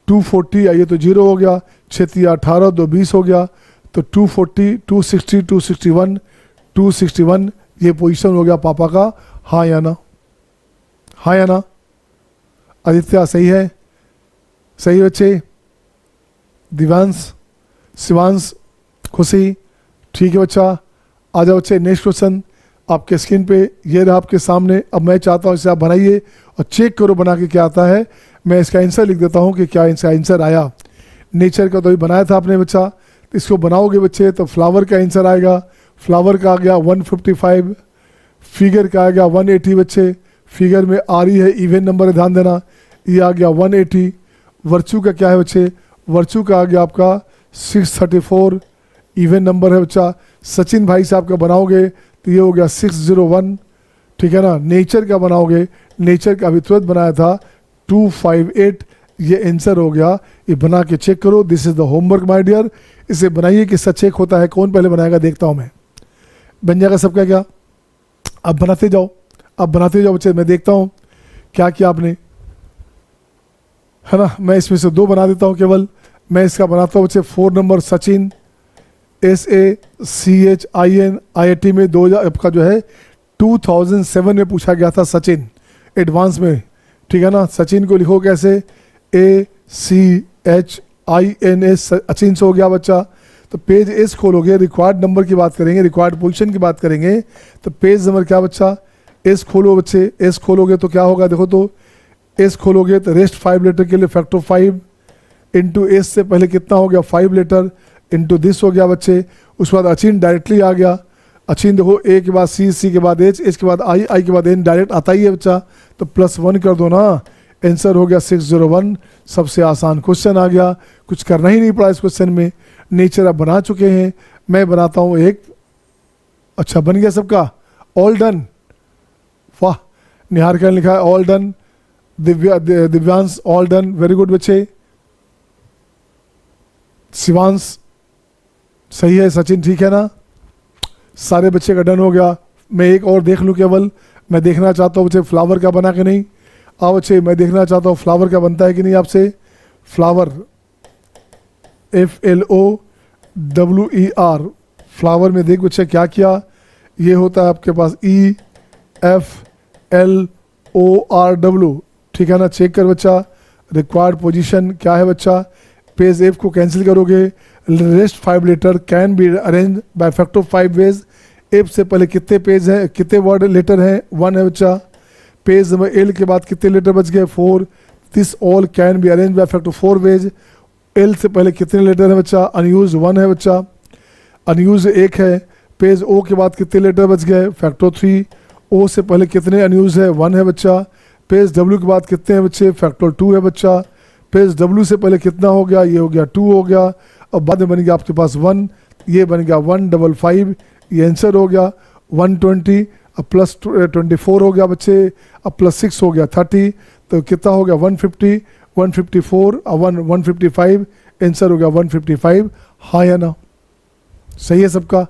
240 आइए तो 0 हो गया। 6 18, 2 20 हो गया, तो 240, 260, 261, 261 ये पोजीशन हो गया पापा का। हाँ या ना, हाँ या ना। आदित्य सही है, सही बच्चे। दिव्यांश, शिवांश, खुशी, ठीक है बच्चा। आ जाओ बच्चे, नेक्स्ट क्वेश्चन आपके स्क्रीन पे ये रहा आपके सामने। अब मैं चाहता हूँ इसे आप बनाइए और चेक करो बना के क्या आता है। मैं इसका आंसर लिख देता हूँ कि क्या इसका आंसर आया। नेचर का तो अभी बनाया था आपने बच्चा, तो इसको बनाओगे बच्चे तो फ्लावर का आंसर आएगा। फ्लावर का आ गया 155, फिगर का आ गया 180 बच्चे। फिगर में आ रही है इवन नंबर है, ध्यान देना, ये आ गया 180। वर्चू का क्या है बच्चे, वर्चू का आ गया आपका 634, इवन नंबर है बच्चा। सचिन भाई से आपका बनाओगे तो ये हो गया 601, ठीक है ना। नेचर का बनाओगे, नेचर का अभी तुरंत बनाया था 258, ये आंसर हो गया। ये बना के चेक करो, this is the homework my dear. इसे बनाइए, किससे चेक होता है, कौन पहले बनाएगा देखता हूँ मैं। बन जाएगा सबका क्या, अब बनाते जाओ, अब बनाते जाओ बच्चे, मैं देखता हूँ क्या किया आपने, है ना। मैं इसमें से 2 बना देता हूँ केवल। मैं इसका बनाता हूँ बच्चे 4 नंबर सचिन, SACHIN। IIT में 2000 आपका जो है 2007 में पूछा गया था सचिन, एडवांस में, ठीक है ना। सचिन को लिखो कैसे, ACHIN, सचिन से हो गया बच्चा। तो पेज एस खोलोगे, रिक्वायर्ड नंबर की बात करेंगे, रिक्वायर्ड पोजीशन की बात करेंगे, तो पेज नंबर क्या बच्चा, एस खोलो बच्चे। एस खोलोगे तो क्या होगा, देखो तो एस खोलोगे तो रेस्ट 5 लेटर के लिए फैक्टर 5 इंटू एस से पहले कितना हो गया 5 लेटर इंटू दिस हो गया बच्चे। उसके बाद अचिन डायरेक्टली आ गया। अचिन देखो, ए के बाद सी, सी के बाद एच, एच के बाद आई, आई के बाद एन, डायरेक्ट आता ही है बच्चा, तो +1 कर दो ना। आंसर हो गया 601। सबसे आसान क्वेश्चन आ गया, कुछ करना ही नहीं पड़ा इस क्वेश्चन में। नेचर आप बना चुके हैं, मैं बनाता हूँ एक। अच्छा बन गया सबका, ऑल डन, वाह। निहार का लिखा है all done, Divyansh all done, very good बच्चे। शिवांश सही है, सचिन ठीक है ना, सारे बच्चे का डन हो गया। मैं एक और देख लूँ केवल, मैं देखना चाहता हूँ बच्चे फ्लावर का बना के नहीं। आओ बच्चे, मैं देखना चाहता हूँ फ्लावर का बनता है कि नहीं आपसे। फ्लावर FLOWER, फ्लावर में देख बच्चे क्या किया, ये होता है आपके पास EFLORW, ठीक है ना। चेक कर बच्चा, रिक्वायर्ड पोजीशन क्या है बच्चा। पेज एफ को कैंसिल करोगे, rest 5 letter can be arrange by factor 5 ways. F से पहले कितने पेज हैं, कितने वर्ड लेटर हैं, 1 है बच्चा। पेज नंबर एल के बाद कितने लेटर बच गए, 4। This all can be arrange by factor 4 ways. L से पहले कितने लेटर हैं बच्चा, अनयूज 1 है बच्चा, अनयूज 1 है। पेज ओ के बाद कितने लेटर बच गए, फैक्टर 3। ओ से पहले कितने अनयूज है, 1 है बच्चा। पेज डब्ल्यू के बाद कितने हैं बच्चे, फैक्टर 2 है बच्चा। पेज डब्ल्यू से पहले कितना हो गया, ये हो गया 2 हो गया। अब बाद में बन गया आपके पास 1, ये बन गया 155, ये आंसर हो गया 120। अब प्लस 24 हो गया बच्चे, अब प्लस 6 हो गया 30, तो कितना हो गया 150, 154 और 155, आंसर हो गया 155। हाँ या ना, सही है सबका,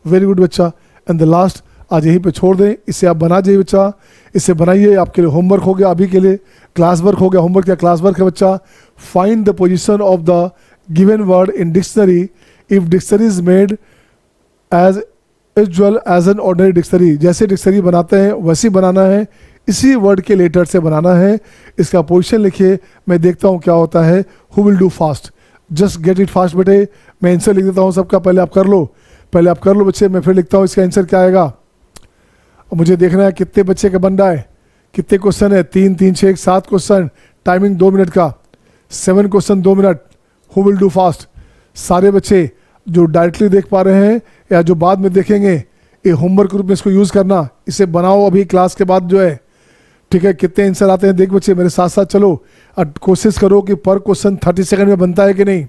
वेरी गुड बच्चा। एंड द लास्ट आज यहीं पे छोड़ दें, इसे आप बना जाइए बच्चा, इसे बनाइए, आपके लिए होमवर्क हो गया, अभी के लिए क्लास वर्क हो गया। होमवर्क या क्लास वर्क है बच्चा, find the position of the given word in dictionary if dictionary is made as usual as an ordinary dictionary. जैसे डिक्शनरी बनाते हैं वैसे बनाना है, इसी वर्ड के लेटर से बनाना है। इसका पोजीशन लिखिए, मैं देखता हूँ क्या होता है। Who will do fast, just get it fast बेटे। मैं आंसर लिख देता हूँ सबका, पहले आप कर लो, पहले आप कर लो बच्चे, मैं फिर लिखता हूँ इसका आंसर क्या आएगा। मुझे देखना है कितने बच्चे का बन रहा है, कितने क्वेश्चन है, 3 3 6 7 क्वेश्चन, टाइमिंग 2 मिनट का, 7 question 2 minute. Who will do fast, सारे बच्चे जो डायरेक्टली देख पा रहे हैं या जो बाद में देखेंगे, ये होमवर्क रूप में इसको यूज़ करना, इसे बनाओ अभी क्लास के बाद जो है, ठीक है। कितने आंसर आते हैं देख बच्चे, मेरे साथ साथ चलो और कोशिश करो कि पर क्वेश्चन 30 सेकंड में बनता है कि नहीं।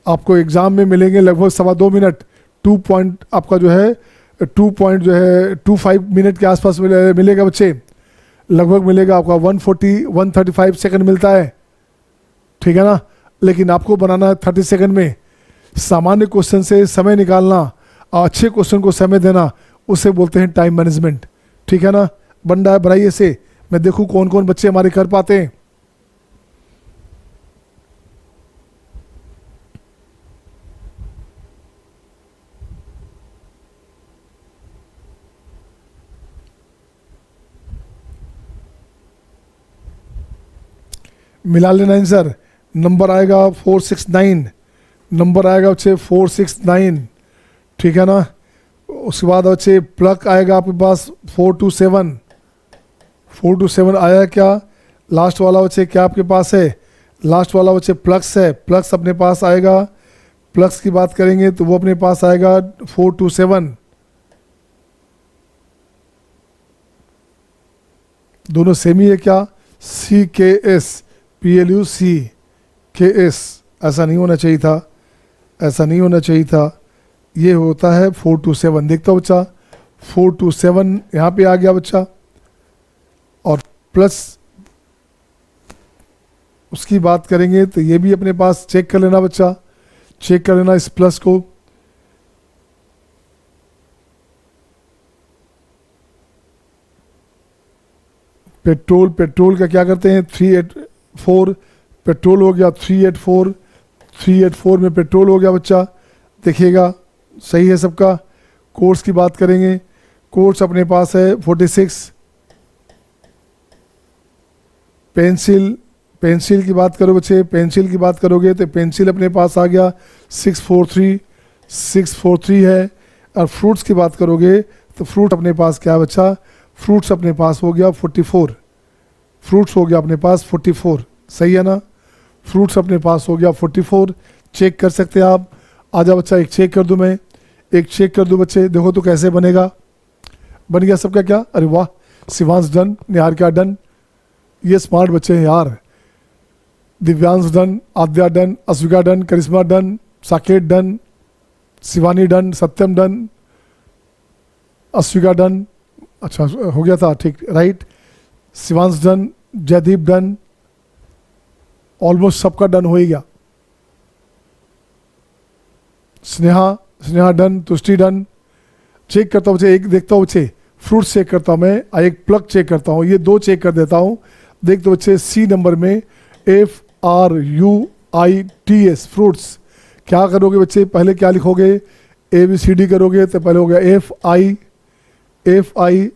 आपको एग्जाम में मिलेंगे लगभग 2.25 मिनट, 2 पॉइंट आपका जो है 2.25 मिनट के आसपास मिलेगा बच्चे, लगभग मिलेगा आपका 135 सेकंड मिलता है, ठीक है ना। लेकिन आपको बनाना है 30 सेकंड में। सामान्य क्वेश्चन से समय निकालना और अच्छे क्वेश्चन को समय देना, उसे बोलते हैं टाइम मैनेजमेंट, ठीक है ना। बन रहा है, बनाइए से, मैं देखूं कौन कौन बच्चे हमारे कर पाते हैं। मिला लेना आंसर, नंबर आएगा 469, नंबर आएगा बच्चे 469, ठीक है ना। उसके बाद बच्चे प्लग आएगा आपके पास 427, 427 आया क्या। लास्ट वाला बच्चे क्या आपके पास है, लास्ट वाला बच्चे प्लग्स है, प्लग्स अपने पास आएगा। प्लग्स की बात करेंगे तो वो अपने पास आएगा 427, दोनों सेम ही है क्या, CKS PLUCKS, ऐसा नहीं होना चाहिए था, ऐसा नहीं होना चाहिए था, ये होता है 427। देखता हो बच्चा, 427 यहाँ पे आ गया बच्चा। और प्लस उसकी बात करेंगे तो ये भी अपने पास चेक कर लेना बच्चा, चेक कर लेना इस प्लस को। पेट्रोल, पेट्रोल का क्या करते हैं 384, पेट्रोल हो गया 384, 384 में पेट्रोल हो गया बच्चा, देखिएगा सही है सबका। कोर्स की बात करेंगे, कोर्स अपने पास है 46। पेंसिल, पेंसिल की बात करो बच्चे, पेंसिल की बात करोगे तो पेंसिल अपने पास आ गया 643, 643 है। और फ्रूट्स की बात करोगे तो फ्रूट अपने पास क्या है बच्चा, फ्रूट्स अपने पास हो गया 44, फ्रूट्स हो गया अपने पास 44, सही है ना। फ्रूट्स अपने पास हो गया 44, चेक कर सकते हैं आप। आजा बच्चा, एक चेक कर दूं मैं, एक चेक कर दूं बच्चे, देखो तो कैसे बनेगा। बन गया सबका क्या, अरे वाह, शिवांश डन, निहारिका डन, ये स्मार्ट बच्चे हैं यार। Divyansh done, Aadya done, Asvika done, Karishma done, Saket done, Shivani done, Satyam done, Asvika done, अच्छा हो गया था ठीक, right. Shivansh done, Jaydeep done, almost सबका डन हो ही गया। Sneha, Sneha done, Tushti done. Check करता हूँ बच्चे, एक देखता हूँ बच्चे, फ्रूट्स चेक करता हूँ मैं, एक प्लग चेक करता हूँ, ये 2 चेक कर देता हूँ। देख दो बच्चे, सी नंबर में FRUITS, फ्रूट्स। क्या करोगे बच्चे, पहले क्या लिखोगे, ABCD करोगे तो पहले हो गया FIRSTU,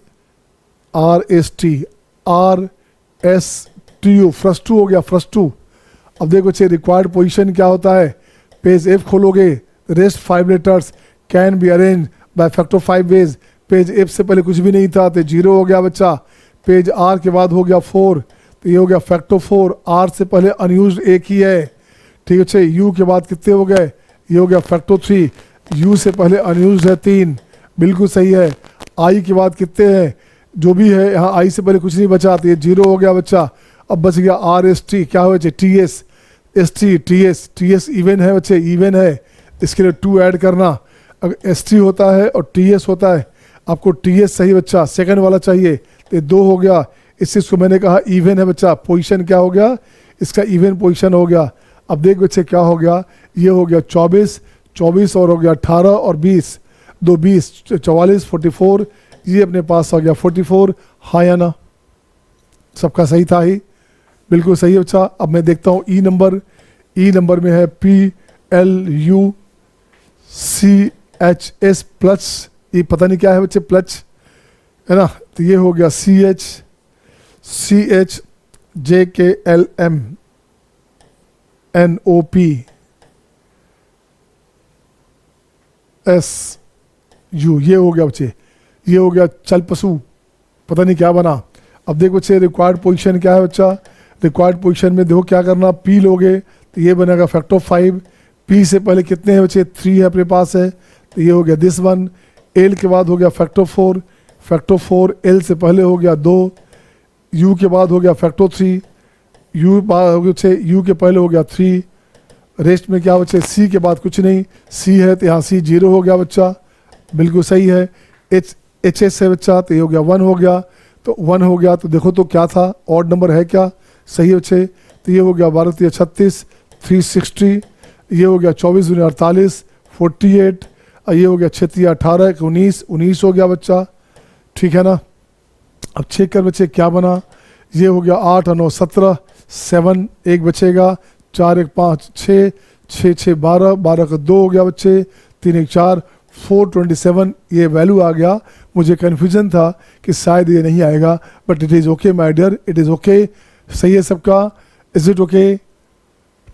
फ्रस्टू हो गया, फ्रस्टू। अब देखो बच्चे, रिक्वायर्ड पोजीशन क्या होता है, पेज F खोलोगे, rest 5 letters can be arrange by factor 5 ways. Page F से पहले कुछ भी नहीं था तो 0 हो गया बच्चा। पेज R के बाद हो गया 4, तो ये हो गया फैक्टर 4। R से पहले अनयूज्ड एक ही है, ठीक है बच्चे। U के बाद कितने हो गए, ये हो गया फैक्टर 3। U से पहले अनयूज्ड है 3, बिल्कुल सही है। आई के बाद कितने हैं, जो भी है यहाँ आई से पहले कुछ नहीं बचा, तो ये 0 हो गया बच्चा। अब बच गया आर एस टी, क्या हो बच्चे, T S, S T, T S, T S even है बच्चे, इवन है, इसके लिए 2 ऐड करना। अगर एस टी होता है और टी एस होता है, आपको टी एस सही बच्चा, सेकंड वाला चाहिए, तो ये 2 हो गया। इसको मैंने कहा इवन है बच्चा, पोजीशन क्या हो गया, इसका इवन पोजीशन हो गया। अब देख बच्चे क्या हो गया, ये हो गया 24, 24 और हो गया 18 और 20, 2 20, 44, 44, ये अपने पास आ गया 44। हाँ या ना, सबका सही था ही, बिल्कुल सही है बच्चा। अब मैं देखता हूँ ई नंबर, ई नंबर में है PLUCHS प्लस, ये पता नहीं क्या है बच्चे, प्लस है ना, तो ये हो गया CHJKLMNOPSU, ये हो गया बच्चे, ये हो गया चल पशु, पता नहीं क्या बना। अब देखो बच्चे रिक्वायर्ड पोजीशन क्या है बच्चा, रिक्वायर्ड पोजीशन में देखो क्या करना, पी लोगे तो ये बनेगा फैक्टर 5, पी से पहले कितने हैं बच्चे, 3 है अपने पास है, तो ये हो गया दिस वन। एल के बाद हो गया फैक्टर 4, फैक्टर 4, एल से पहले हो गया 2, यू के बाद हो गया फैक्टर 3, यू बच्चे यू के पहले हो गया 3, रेस्ट में क्या बच्चे, सी के बाद कुछ नहीं, सी है तो यहाँ सी 0 हो गया बच्चा, बिल्कुल सही है। एच एस है बच्चा, तो ये हो गया 1 हो गया, तो 1 हो गया, तो देखो तो क्या था, ऑड नंबर है क्या, सही है बच्चे, तो ये हो गया 12 3 36, 360, ये हो गया 24 दूनी 48, 48, और ये हो गया 6 3 18, 19, 19 हो गया बच्चा, ठीक है ना। अब चेक कर बच्चे क्या बना, ये हो गया 8 और 9 17, 7 एक बचेगा, 4 1 5 6, 6 6 12, 12 का 2 हो गया बच्चे, 3 1 4, 427 ये वैल्यू आ गया। मुझे कन्फ्यूजन था कि शायद ये नहीं आएगा, but it is okay my dear, it is okay, सही है सबका, इज इट ओके,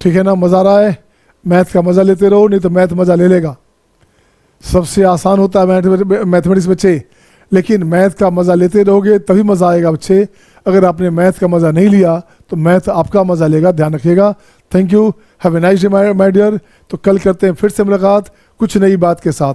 ठीक है ना। मज़ा आ रहा है, मैथ का मज़ा लेते रहो, नहीं तो मैथ मज़ा ले लेगा। सबसे आसान होता है मैथमेटिक्स बच्चे, लेकिन मैथ का मज़ा लेते रहोगे तभी मज़ा आएगा बच्चे। अगर आपने मैथ का मज़ा नहीं लिया तो मैथ आपका मज़ा लेगा, ध्यान रखिएगा। Thank you, have a nice day my dear. तो कल करते हैं फिर से मुलाकात कुछ नई बात के साथ।